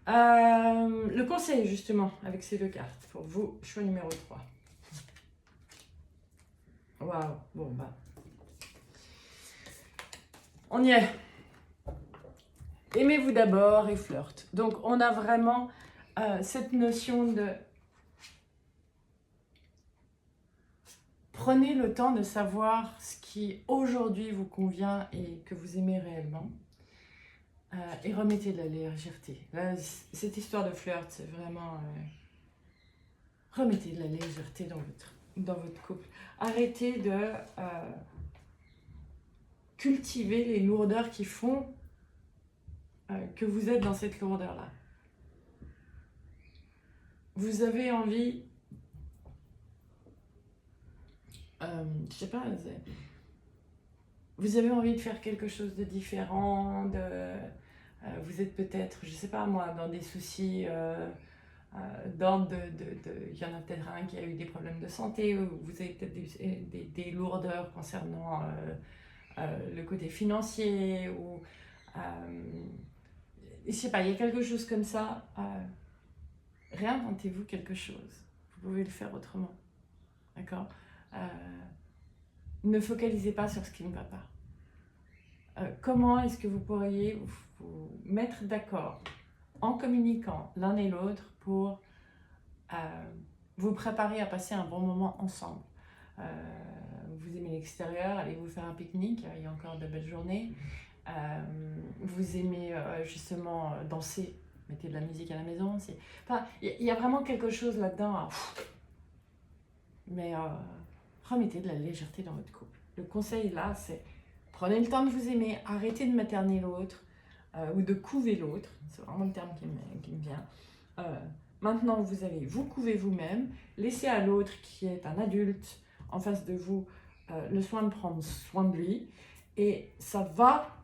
A: Le conseil justement avec ces deux cartes pour vous, choix numéro 3. Waouh, bon bah. On y est. Aimez-vous d'abord et flirte. Donc on a vraiment cette notion de prenez le temps de savoir ce qui aujourd'hui vous convient et que vous aimez réellement. Et remettez de la légèreté. Là, cette histoire de flirt, c'est vraiment... remettez de la légèreté dans votre couple. Arrêtez de cultiver les lourdeurs qui font que vous êtes dans cette lourdeur-là. Vous avez envie... je sais pas... Vous avez envie de faire quelque chose de différent, vous êtes peut-être, je sais pas moi, dans des soucis d'ordre il y en a peut-être un qui a eu des problèmes de santé, ou vous avez peut-être des lourdeurs concernant le côté financier, ou je sais pas, il y a quelque chose comme ça. Réinventez-vous quelque chose. Vous pouvez le faire autrement. D'accord ? Ne focalisez pas sur ce qui ne va pas. Comment est-ce que vous pourriez vous mettre d'accord en communiquant l'un et l'autre pour vous préparer à passer un bon moment ensemble. Vous aimez l'extérieur, allez vous faire un pique-nique, il y a encore de belles journées. Vous aimez justement danser, mettez de la musique à la maison. Enfin, il y a vraiment quelque chose là-dedans. Mais remettez de la légèreté dans votre couple. Le conseil là, c'est prenez le temps de vous aimer, arrêtez de materner l'autre ou de couver l'autre, c'est vraiment le terme qui me vient. Maintenant, vous allez vous couver vous-même, laisser à l'autre qui est un adulte en face de vous le soin de prendre soin de lui. Et ça va,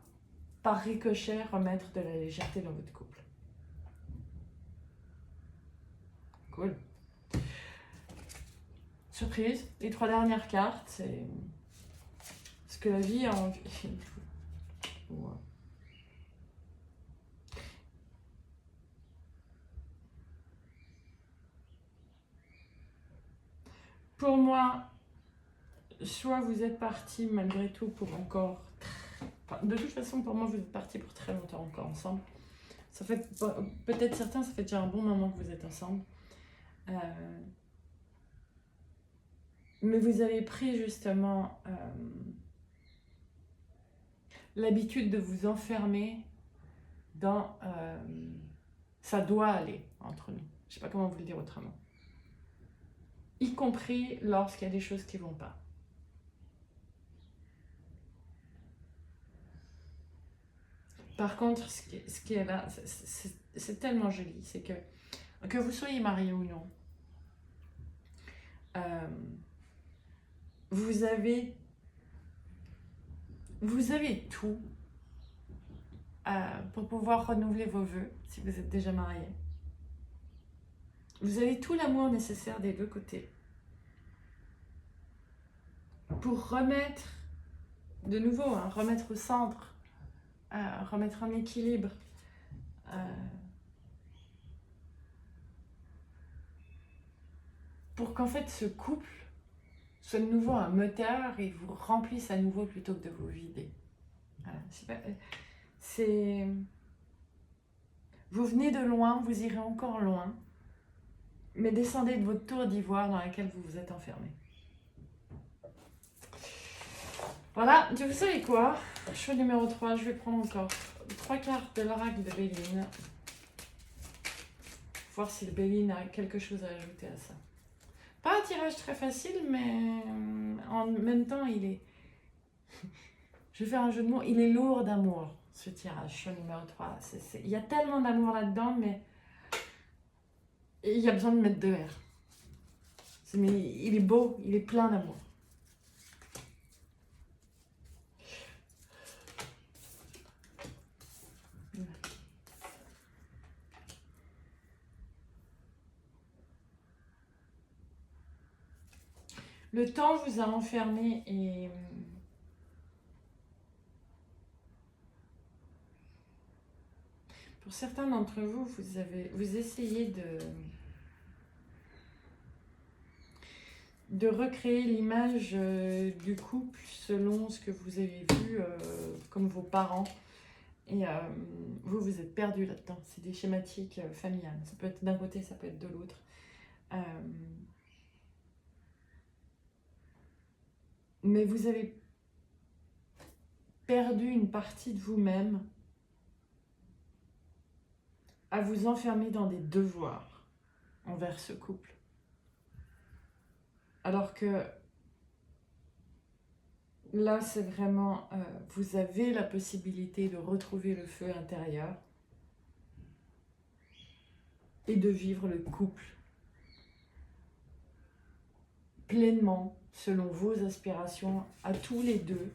A: par ricochet, remettre de la légèreté dans votre couple. Cool. Surprise, les 3 dernières cartes, c'est ce que la vie a envie. Ouais. Pour moi, soit vous êtes parti malgré tout pour encore... Enfin, de toute façon, pour moi, vous êtes parti pour très longtemps encore ensemble. Ça fait peut-être certains, ça fait déjà un bon moment que vous êtes ensemble. Mais vous avez pris justement l'habitude de vous enfermer dans ça doit aller entre nous. Je ne sais pas comment vous le dire autrement. Y compris lorsqu'il y a des choses qui ne vont pas. Par contre, ce qui est là, c'est tellement joli, c'est que vous soyez marié ou non, vous avez tout pour pouvoir renouveler vos vœux si vous êtes déjà marié. Vous avez tout l'amour nécessaire des deux côtés pour remettre de nouveau, remettre au centre, remettre en équilibre. Pour qu'en fait ce couple soit de nouveau un moteur et vous remplisse à nouveau plutôt que de vous vider. Voilà, c'est... Vous venez de loin, vous irez encore loin, mais descendez de votre tour d'ivoire dans laquelle vous vous êtes enfermé. Voilà, vous savez quoi? Choix numéro 3, je vais prendre encore 3 cartes de l'oracle de Béline. Voir si le Béline a quelque chose à ajouter à ça. Pas un tirage très facile, mais en même temps, il est... Je vais faire un jeu de mots, il est lourd d'amour, ce tirage, choix numéro 3. Il y a tellement d'amour là-dedans, mais il y a besoin de mettre de R. Mais il est beau, il est plein d'amour. Le temps vous a enfermé et pour certains d'entre vous, vous essayez de recréer l'image du couple selon ce que vous avez vu comme vos parents. Et vous êtes perdu là-dedans. C'est des schématiques familiales. Ça peut être d'un côté, ça peut être de l'autre. Mais vous avez perdu une partie de vous-même à vous enfermer dans des devoirs envers ce couple. Alors que là, c'est vraiment, vous avez la possibilité de retrouver le feu intérieur et de vivre le couple pleinement, selon vos aspirations, à tous les deux,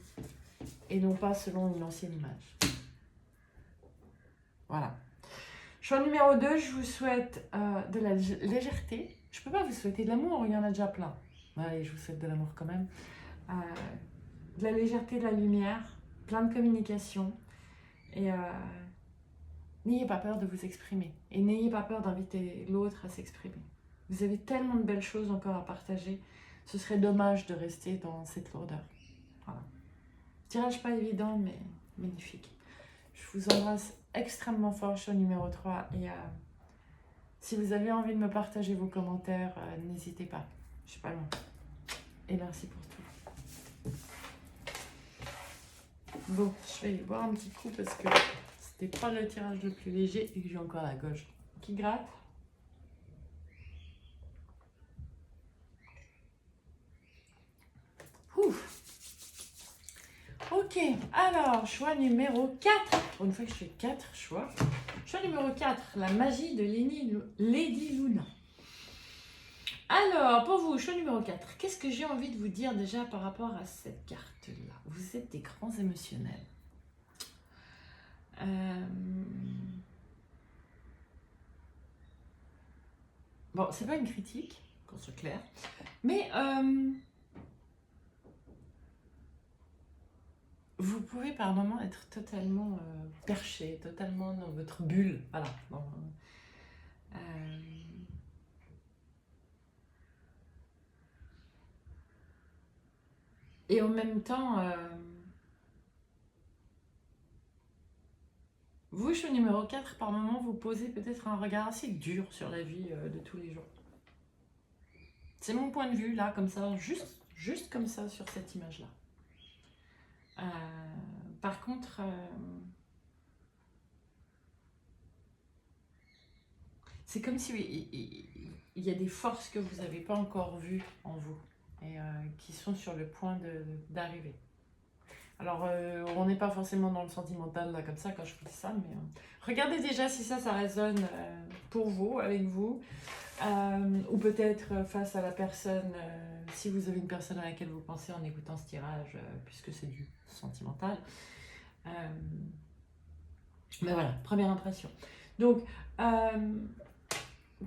A: et non pas selon une ancienne image. Voilà. Choix numéro 2, je vous souhaite de la légèreté. Je ne peux pas vous souhaiter de l'amour, il y en a déjà plein. Allez, je vous souhaite de l'amour quand même. De la légèreté, de la lumière, plein de communication. Et n'ayez pas peur de vous exprimer. Et n'ayez pas peur d'inviter l'autre à s'exprimer. Vous avez tellement de belles choses encore à partager. Ce serait dommage de rester dans cette lourdeur. Voilà. Tirage pas évident, mais magnifique. Je vous embrasse extrêmement fort, choix numéro 3. Et si vous avez envie de me partager vos commentaires, n'hésitez pas. Je suis pas loin. Et merci pour tout. Bon, je vais boire un petit coup parce que c'était pas le tirage le plus léger et que j'ai encore la gauche qui gratte. Ouf. Ok, alors, choix numéro 4. Pour une fois que je fais 4 choix. Choix numéro 4, la magie de Lady Luna. Alors, pour vous, choix numéro 4, qu'est-ce que j'ai envie de vous dire déjà par rapport à cette carte-là? Vous êtes des grands émotionnels. Bon, c'est pas une critique, qu'on soit clair, mais vous pouvez par moments être totalement perché, totalement dans votre bulle, voilà. Et en même temps, vous, choix numéro 4, par moment, vous posez peut-être un regard assez dur sur la vie de tous les jours. C'est mon point de vue, là, comme ça, juste comme ça, sur cette image-là. Par contre, c'est comme si il y a des forces que vous n'avez pas encore vues en vous et qui sont sur le point d'arriver. Alors, on n'est pas forcément dans le sentimental, là, comme ça, quand je dis ça, mais regardez déjà si ça résonne pour vous, avec vous, ou peut-être face à la personne, si vous avez une personne à laquelle vous pensez en écoutant ce tirage, puisque c'est du sentimental. Mais voilà, première impression. Donc, comme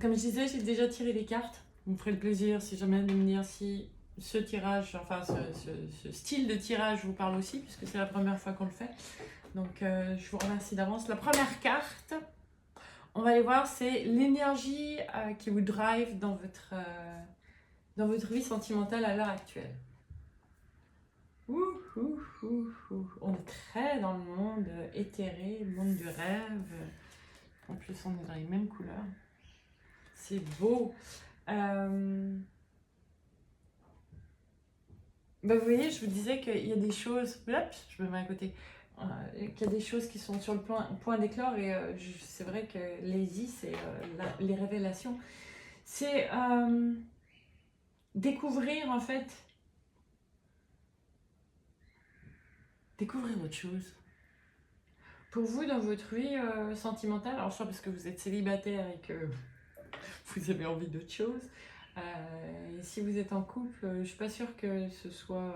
A: je disais, j'ai déjà tiré les cartes. Vous me ferez le plaisir, si jamais, de me dire si ce tirage, enfin ce style de tirage vous parle aussi, puisque c'est la première fois qu'on le fait. Donc, je vous remercie d'avance. La première carte, on va aller voir, c'est l'énergie qui vous drive dans votre vie sentimentale à l'heure actuelle. On est très dans le monde éthéré, le monde du rêve. En plus, on est dans les mêmes couleurs. C'est beau. Vous voyez, je vous disais qu'il y a des choses... Hop, je me mets à côté. Qu'il y a des choses qui sont sur le point d'éclore. Et c'est vrai que Lazy, c'est les révélations. C'est découvrir, en fait... Découvrir autre chose. Pour vous, dans votre vie sentimentale, alors soit parce que vous êtes célibataire et que vous avez envie d'autre chose, et si vous êtes en couple, je suis pas sûre que ce soit...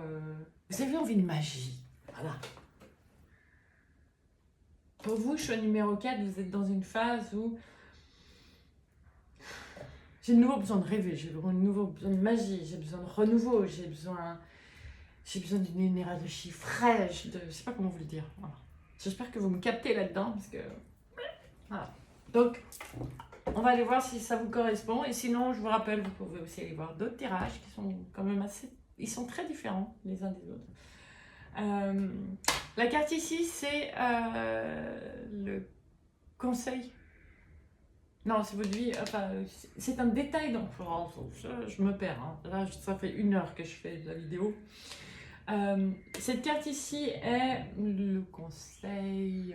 A: Vous avez envie de magie, voilà. Pour vous, choix numéro 4, vous êtes dans une phase où j'ai de nouveau besoin de rêver, j'ai de nouveau besoin de magie, j'ai besoin de renouveau, j'ai besoin d'une énergie fraîche, je sais pas comment vous le dire, voilà. J'espère que vous me captez là-dedans, parce que... Voilà. Donc, on va aller voir si ça vous correspond. Et sinon, je vous rappelle, vous pouvez aussi aller voir d'autres tirages qui sont quand même assez... Ils sont très différents les uns des autres. La carte ici, c'est le conseil. Non, c'est votre vie. Enfin, c'est un détail. Donc, je me perds. Hein. Là, ça fait 1 heure que je fais de la vidéo. Cette carte ici est le conseil,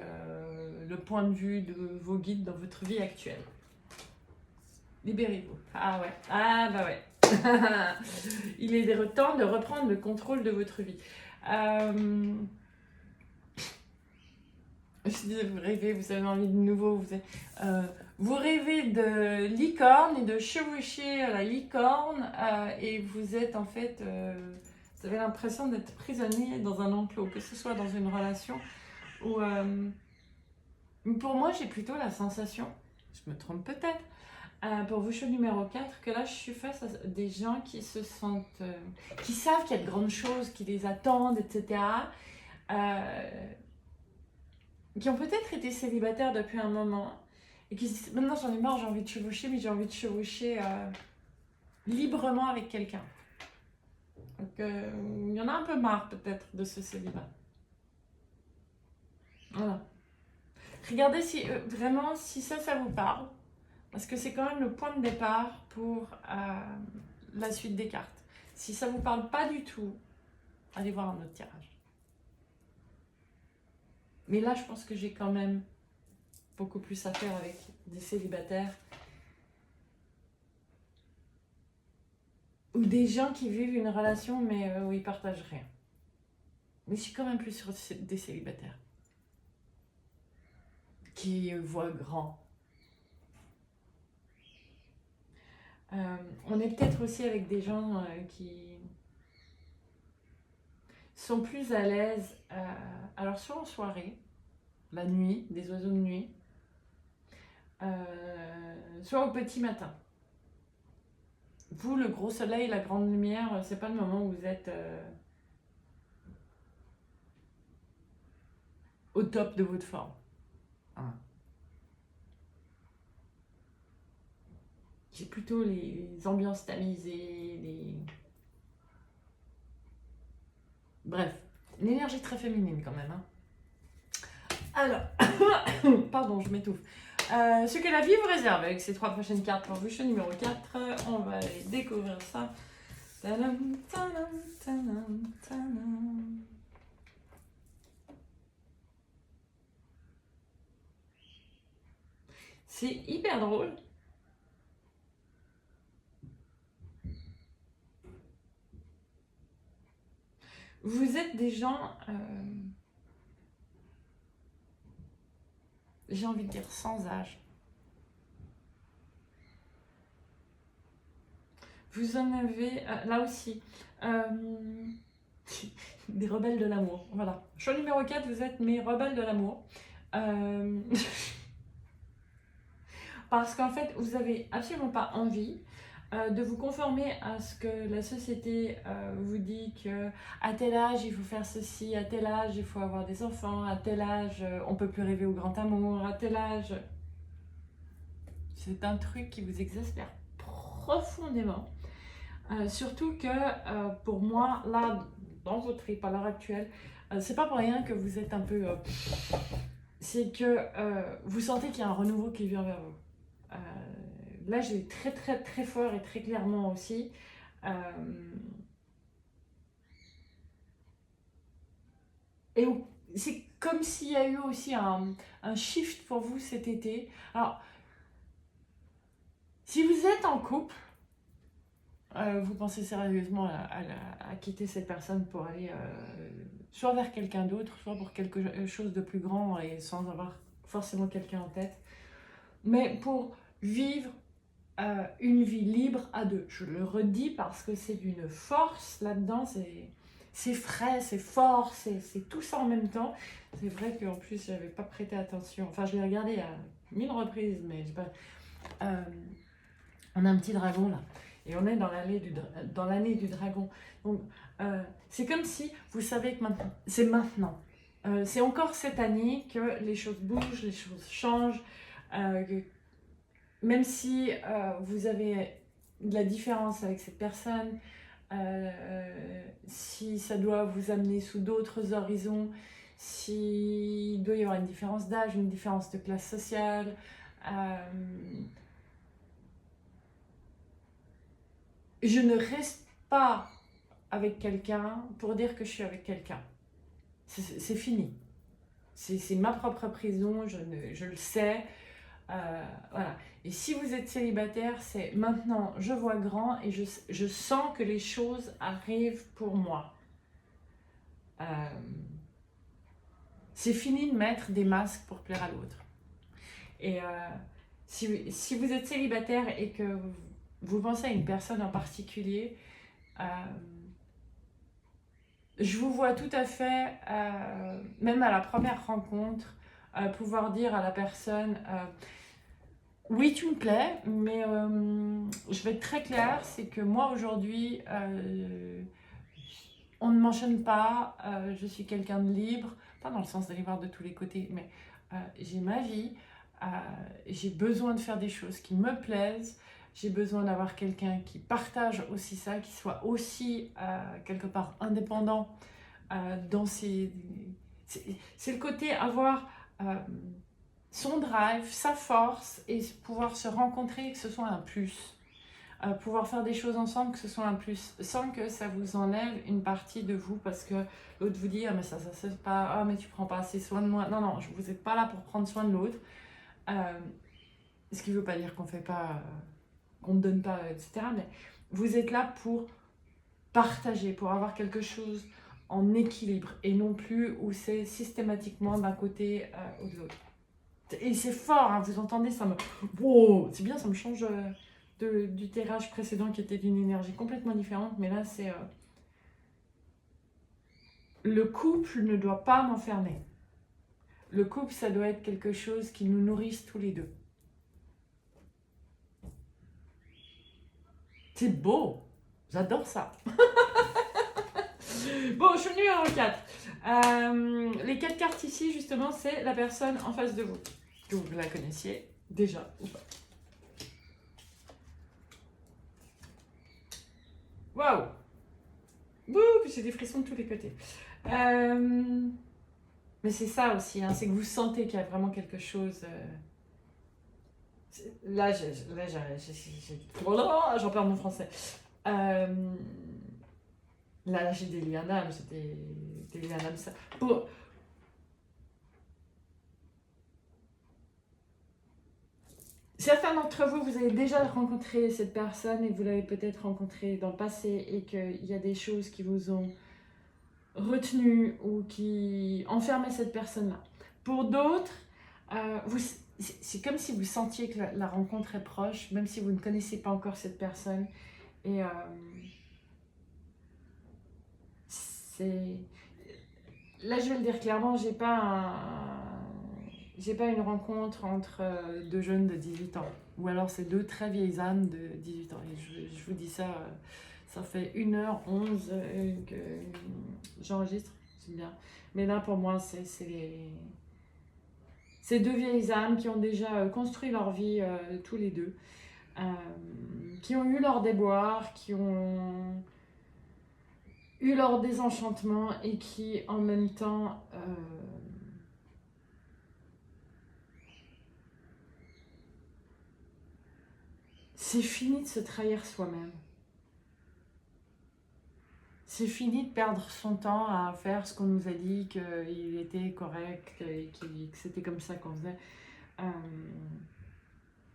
A: le point de vue de vos guides dans votre vie actuelle. Libérez-vous. Ah ouais. Ah bah ouais. Il est temps de reprendre le contrôle de votre vie. Je disais, vous rêvez, vous avez envie de nouveau. Vous rêvez de licorne et de chevaucher la licorne et vous êtes en fait... vous avez l'impression d'être prisonnier dans un enclos, que ce soit dans une relation ou... pour moi, j'ai plutôt la sensation, je me trompe peut-être, pour vous, choix numéro 4, que là, je suis face à des gens qui se sentent... qui savent qu'il y a de grandes choses qui les attendent, etc. Qui ont peut-être été célibataires depuis un moment et qui se disent, maintenant j'en ai marre, j'ai envie de chevaucher, mais j'ai envie de chevaucher librement avec quelqu'un. Donc, il y en a un peu marre peut-être de ce célibat. Voilà. Regardez si vraiment si ça vous parle, parce que c'est quand même le point de départ pour la suite des cartes. Si ça vous parle pas du tout, allez voir un autre tirage. Mais là, je pense que j'ai quand même beaucoup plus à faire avec des célibataires ou des gens qui vivent une relation mais où ils partagent rien. Mais je suis quand même plus sur des célibataires qui voient grand. On est peut-être aussi avec des gens qui sont plus à l'aise, alors soit en soirée, la nuit, des oiseaux de nuit, soit au petit matin. Vous, le gros soleil, la grande lumière, c'est pas le moment où vous êtes au top de votre forme. Hein. J'ai plutôt les ambiances tamisées, bref, une énergie très féminine quand même. Hein. Alors, pardon, je m'étouffe. Ce que la vie vous réserve avec ces 3 prochaines cartes pour bûcher numéro 4, on va aller découvrir ça. Tadam, tadam, tadam, tadam. C'est hyper drôle. Vous êtes des gens, j'ai envie de dire sans âge. Vous en avez, là aussi, des rebelles de l'amour. Voilà. Choix numéro 4, vous êtes mes rebelles de l'amour. Parce qu'en fait, vous n'avez absolument pas envie de vous conformer à ce que la société vous dit que à tel âge il faut faire ceci, à tel âge il faut avoir des enfants, à tel âge on peut plus rêver au grand amour, à tel âge. C'est un truc qui vous exaspère profondément. Surtout que pour moi, là, dans votre trip à l'heure actuelle, c'est pas pour rien que vous êtes un peu. C'est que vous sentez qu'il y a un renouveau qui vient vers vous. Là, j'ai très très très fort et très clairement aussi. Et c'est comme s'il y a eu aussi un shift pour vous cet été. Alors, si vous êtes en couple, vous pensez sérieusement à quitter cette personne pour aller soit vers quelqu'un d'autre, soit pour quelque chose de plus grand et sans avoir forcément quelqu'un en tête. Mais pour vivre une vie libre à deux. Je le redis parce que c'est d'une force là-dedans, c'est frais, c'est fort, c'est tout ça en même temps. C'est vrai qu'en plus, je n'avais pas prêté attention. Enfin, je l'ai regardé à 1000 reprises, mais j'ai pas... on a un petit dragon là, et on est dans l'année du dragon. Donc, c'est comme si vous savez que maintenant, c'est maintenant. C'est encore cette année que les choses bougent, les choses changent. Même si vous avez de la différence avec cette personne, si ça doit vous amener sous d'autres horizons, s'il doit y avoir une différence d'âge, une différence de classe sociale, je ne reste pas avec quelqu'un pour dire que je suis avec quelqu'un. C'est fini. C'est ma propre prison, je le sais. Voilà. Et si vous êtes célibataire, c'est maintenant je vois grand et je sens que les choses arrivent pour moi. C'est fini de mettre des masques pour plaire à l'autre. Et si vous êtes célibataire et que vous pensez à une personne en particulier, je vous vois tout à fait, même à la première rencontre, pouvoir dire à la personne oui, tu me plais, mais je vais être très claire, c'est que moi aujourd'hui, on ne m'enchaîne pas, je suis quelqu'un de libre, pas dans le sens d'aller voir de tous les côtés, mais j'ai ma vie, j'ai besoin de faire des choses qui me plaisent, j'ai besoin d'avoir quelqu'un qui partage aussi ça, qui soit aussi quelque part indépendant dans ses... C'est le côté avoir son drive, sa force et pouvoir se rencontrer, que ce soit un plus. Pouvoir faire des choses ensemble, que ce soit un plus, sans que ça vous enlève une partie de vous parce que l'autre vous dit ah mais ça c'est pas, ah mais tu prends pas assez soin de moi. Non, non, vous n'êtes pas là pour prendre soin de l'autre. Ce qui ne veut pas dire qu'on fait pas, qu'on ne donne pas, etc. Mais vous êtes là pour partager, pour avoir quelque chose en équilibre et non plus où c'est systématiquement d'un côté ou de l'autre. Et c'est fort, hein, vous entendez, ça me... Wow, c'est bien, ça me change du tirage précédent qui était d'une énergie complètement différente, mais là c'est... Le couple ne doit pas m'enfermer. Le couple, ça doit être quelque chose qui nous nourrisse tous les deux. C'est beau, j'adore ça. Bon, je suis numéro 4. Les 4 cartes ici, justement, c'est la personne en face de vous. Que vous la connaissiez déjà ou pas. Waouh! Bouh, j'ai des frissons de tous les côtés. Mais c'est ça aussi, hein, c'est que vous sentez qu'il y a vraiment quelque chose... Là, voilà, j'en perds mon français. Là, j'ai des liens d'âme, des liens d'âme. Pour... Certains d'entre vous, vous avez déjà rencontré cette personne et vous l'avez peut-être rencontrée dans le passé et qu'il y a des choses qui vous ont retenu ou qui enfermaient cette personne-là. Pour d'autres, c'est comme si vous sentiez que la rencontre est proche, même si vous ne connaissez pas encore cette personne. Et c'est... Là, je vais le dire clairement, j'ai pas une rencontre entre deux jeunes de 18 ans. Ou alors c'est deux très vieilles âmes de 18 ans. Et je vous dis ça, ça fait 1h11 que j'enregistre, c'est bien. Mais là, pour moi, c'est deux vieilles âmes qui ont déjà construit leur vie tous les deux. Qui ont eu leur déboire, qui ont eu leur désenchantement et qui, en même temps... c'est fini de se trahir soi-même. C'est fini de perdre son temps à faire ce qu'on nous a dit, qu'il était correct et que c'était comme ça qu'on faisait.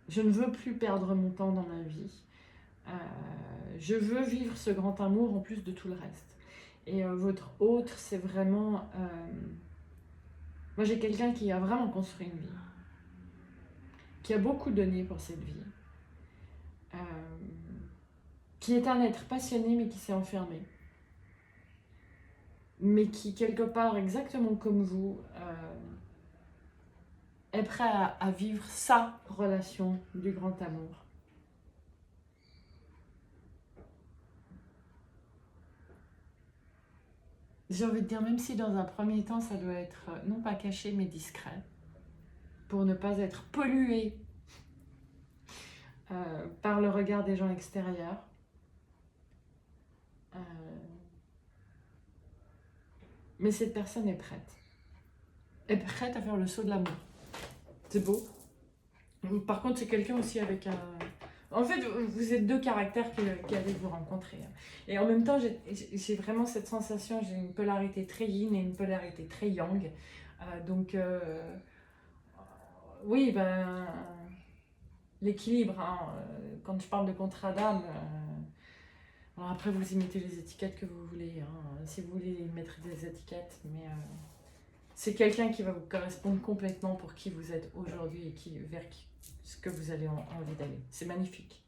A: Je ne veux plus perdre mon temps dans ma vie. Je veux vivre ce grand amour en plus de tout le reste. Et votre autre, c'est vraiment... moi, j'ai quelqu'un qui a vraiment construit une vie, qui a beaucoup donné pour cette vie, qui est un être passionné mais qui s'est enfermé. Mais qui, quelque part, exactement comme vous, est prêt à vivre sa relation du grand amour. J'ai envie de dire, même si dans un premier temps, ça doit être non pas caché, mais discret, pour ne pas être pollué par le regard des gens extérieurs. Mais cette personne est prête. Est prête à faire le saut de l'amour. C'est beau. Par contre, c'est quelqu'un aussi avec un... En fait, vous êtes deux caractères qui allaient vous rencontrer. Et en même temps, j'ai vraiment cette sensation, j'ai une polarité très yin et une polarité très yang. Donc, oui, ben, l'équilibre, hein, quand je parle de contrat d'âme, alors après, vous y mettez les étiquettes que vous voulez, hein, si vous voulez y mettre des étiquettes, mais c'est quelqu'un qui va vous correspondre complètement pour qui vous êtes aujourd'hui et vers ce que vous avez envie d'aller. C'est magnifique.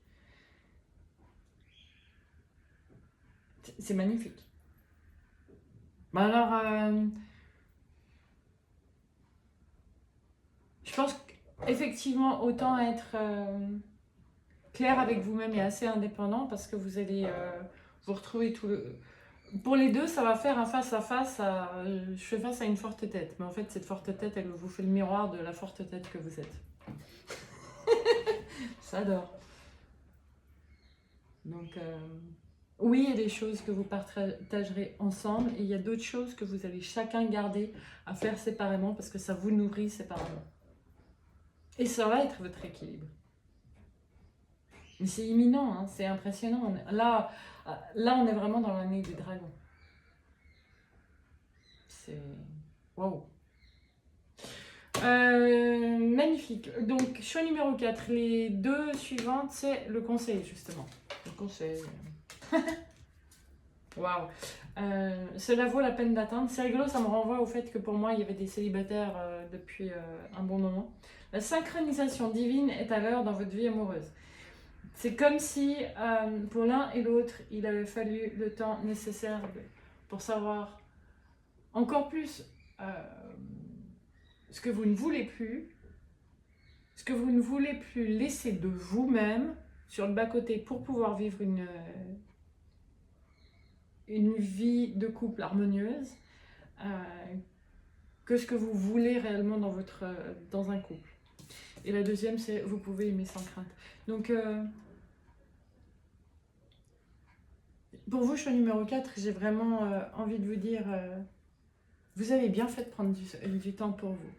A: C'est magnifique. Bah alors, je pense qu'effectivement, autant être clair avec vous-même et assez indépendant parce que vous allez vous retrouver tout le... Pour les deux, ça va faire un face-à-face. Je fais face à une forte tête. Mais en fait, cette forte tête, elle vous fait le miroir de la forte tête que vous êtes. J'adore. Donc, oui, il y a des choses que vous partagerez ensemble et il y a d'autres choses que vous allez chacun garder à faire séparément parce que ça vous nourrit séparément. Et ça va être votre équilibre. Mais c'est imminent, hein, c'est impressionnant. Là, on est vraiment dans l'année du dragon. C'est... Waouh. Magnifique. Donc, choix numéro 4. Les deux suivantes, c'est le conseil, justement. Le conseil. Waouh. Cela vaut la peine d'attendre. C'est rigolo, ça me renvoie au fait que pour moi, il y avait des célibataires depuis un bon moment. La synchronisation divine est à l'heure dans votre vie amoureuse. C'est comme si pour l'un et l'autre, il avait fallu le temps nécessaire pour savoir encore plus ce que vous ne voulez plus, ce que vous ne voulez plus laisser de vous-même sur le bas-côté pour pouvoir vivre une vie de couple harmonieuse, que ce que vous voulez réellement dans un couple. Et la deuxième, c'est vous pouvez aimer sans crainte. Donc, pour vous, choix numéro 4, j'ai vraiment envie de vous dire, vous avez bien fait de prendre du temps pour vous.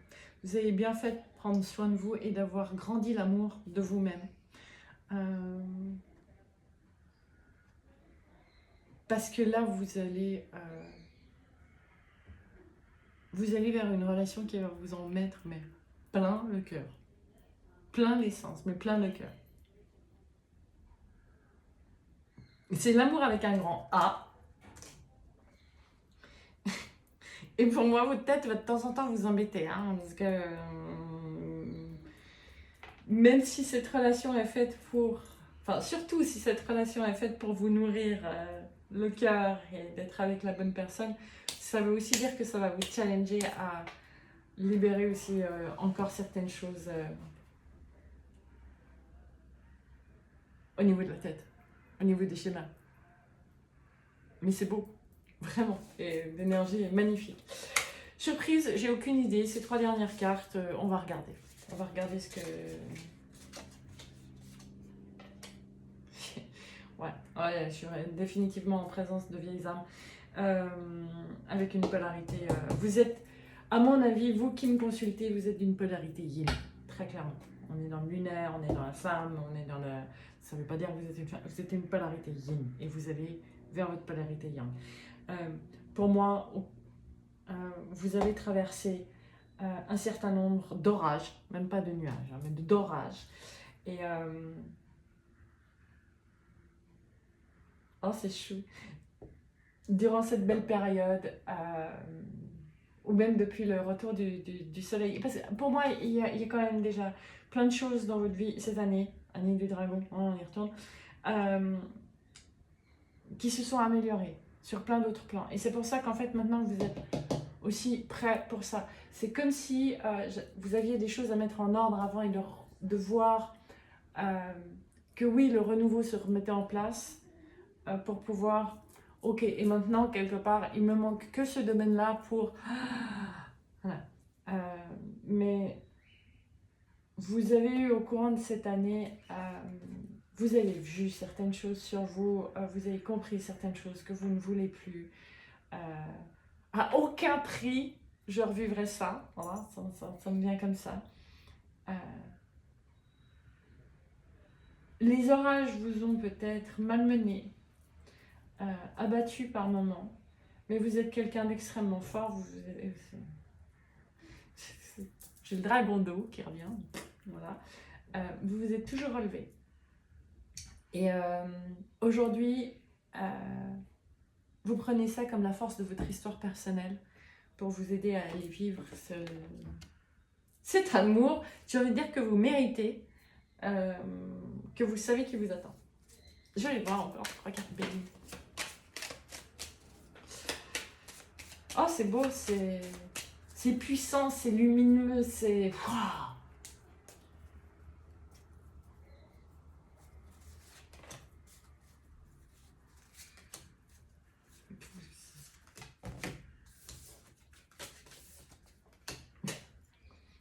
A: Vous avez bien fait de prendre soin de vous et d'avoir grandi l'amour de vous-même. Parce que là, vous allez vers une relation qui va vous en mettre mais plein le cœur. Plein l'essence, mais plein le cœur. C'est l'amour avec un grand A. Et pour moi, votre tête va de temps en temps vous embêter. Hein, parce que même si cette relation est faite pour... Enfin, surtout si cette relation est faite pour vous nourrir le cœur et d'être avec la bonne personne, ça veut aussi dire que ça va vous challenger à libérer aussi encore certaines choses au niveau de la tête, au niveau des schémas. Mais c'est beau, vraiment, et l'énergie est magnifique. Surprise, j'ai aucune idée, ces 3 dernières cartes, on va regarder. On va regarder ce que... ouais, je suis définitivement en présence de vieilles âmes, avec une polarité. Vous êtes, à mon avis, vous qui me consultez, vous êtes d'une polarité yin, très clairement. On est dans le lunaire, on est dans la femme, on est dans le... Ça ne veut pas dire que vous êtes une femme, vous êtes une polarité yin, et vous allez vers votre polarité yang. Pour moi, vous avez traversé un certain nombre d'orages, même pas de nuages, hein, mais d'orages. Et oh, c'est chou. Durant cette belle période, ou même depuis le retour du soleil. Parce que pour moi, il y a quand même déjà plein de choses dans votre vie cette année du dragon, on y retourne, qui se sont améliorées sur plein d'autres plans. Et c'est pour ça qu'en fait, maintenant, vous êtes aussi prêt pour ça. C'est comme si vous aviez des choses à mettre en ordre avant et de voir que oui, le renouveau se remettait en place pour pouvoir... Ok, et maintenant, quelque part, il me manque que ce domaine-là pour... Voilà. Mais vous avez eu au courant de cette année, vous avez vu certaines choses sur vous, vous avez compris certaines choses que vous ne voulez plus. À aucun prix, je revivrai ça. Voilà, ça me vient comme ça. Les orages vous ont peut-être malmené, abattu par moments, mais vous êtes quelqu'un d'extrêmement fort. J'ai le dragon d'eau qui revient. Voilà. Vous vous êtes toujours relevé. Et aujourd'hui, vous prenez ça comme la force de votre histoire personnelle pour vous aider à aller vivre cet amour, j'ai envie de dire que vous méritez, que vous savez qui vous attend. Je vais voir encore 3 cartes belles. Oh, c'est beau, c'est puissant, c'est lumineux, c'est... Wow.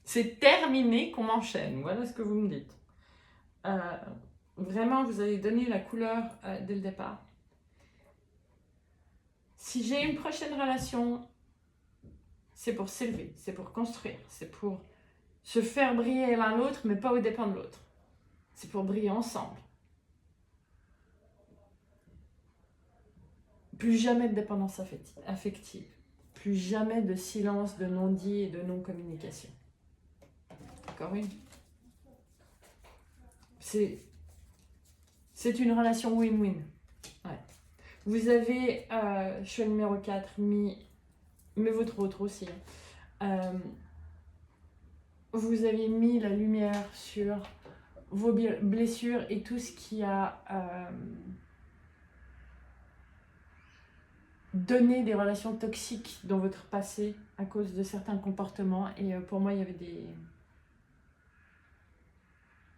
A: C'est terminé qu'on m'enchaîne, voilà ce que vous me dites. Vraiment, vous avez donné la couleur dès le départ. Si j'ai une prochaine relation, c'est pour s'élever, c'est pour construire, c'est pour se faire briller l'un l'autre, mais pas au dépens de l'autre. C'est pour briller ensemble. Plus jamais de dépendance affective. Plus jamais de silence, de non-dit et de non-communication. Encore une. C'est une relation win-win. Ouais. Vous avez, choix numéro 4, mais votre autre aussi. Vous avez mis la lumière sur vos blessures et tout ce qui a donné des relations toxiques dans votre passé à cause de certains comportements. Et pour moi, il y avait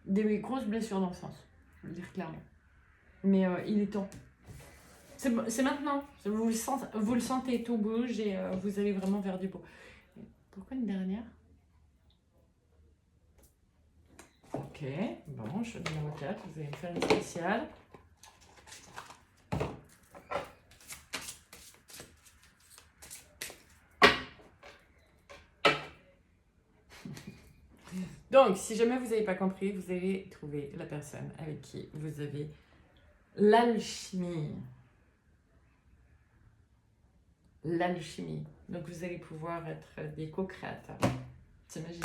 A: des grosses blessures d'enfance, je veux le dire clairement. Mais il est temps. C'est maintenant. Vous le sentez, tout bouge et vous allez vraiment vers du beau. Pourquoi une dernière? Ok, bon, je suis numéro 4, vous allez me faire une spéciale. Donc, si jamais vous n'avez pas compris, vous allez trouver la personne avec qui vous avez l'alchimie. L'alchimie. Donc, vous allez pouvoir être des co-créateurs. C'est magique.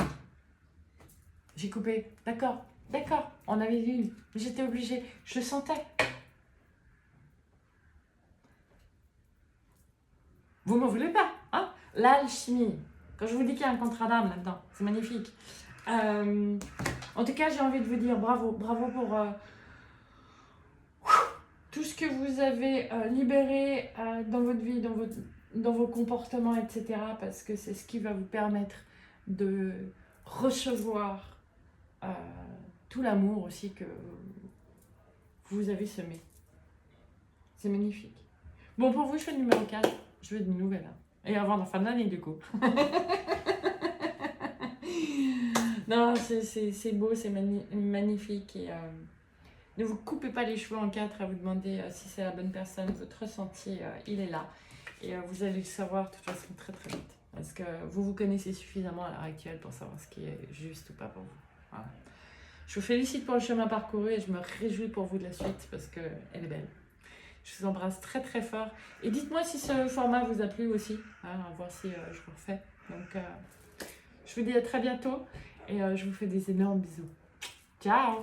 A: J'ai coupé. D'accord, d'accord. On avait vu. J'étais obligée. Je le sentais. Vous m'en voulez pas, hein? L'alchimie. Quand je vous dis qu'il y a un contrat d'âme là-dedans, c'est magnifique. En tout cas, j'ai envie de vous dire bravo. Bravo pour tout ce que vous avez libéré dans votre vie, dans vos comportements, etc. Parce que c'est ce qui va vous permettre de recevoir tout l'amour aussi que vous avez semé. C'est magnifique. Bon, pour vous, je fais le numéro 4. Je veux des nouvelles. Hein. Et avant la fin de l'année, du coup. Non, c'est beau, c'est magnifique. Et ne vous coupez pas les cheveux en 4 à vous demander si c'est la bonne personne. Votre ressenti, il est là. Et vous allez le savoir de toute façon très très vite. Parce que vous connaissez suffisamment à l'heure actuelle pour savoir ce qui est juste ou pas pour vous. Voilà. Je vous félicite pour le chemin parcouru et je me réjouis pour vous de la suite parce qu'elle est belle. Je vous embrasse très très fort. Et dites-moi si ce format vous a plu aussi. Hein, à voir si je vous refais. Donc, je vous dis à très bientôt. Et je vous fais des énormes bisous. Ciao!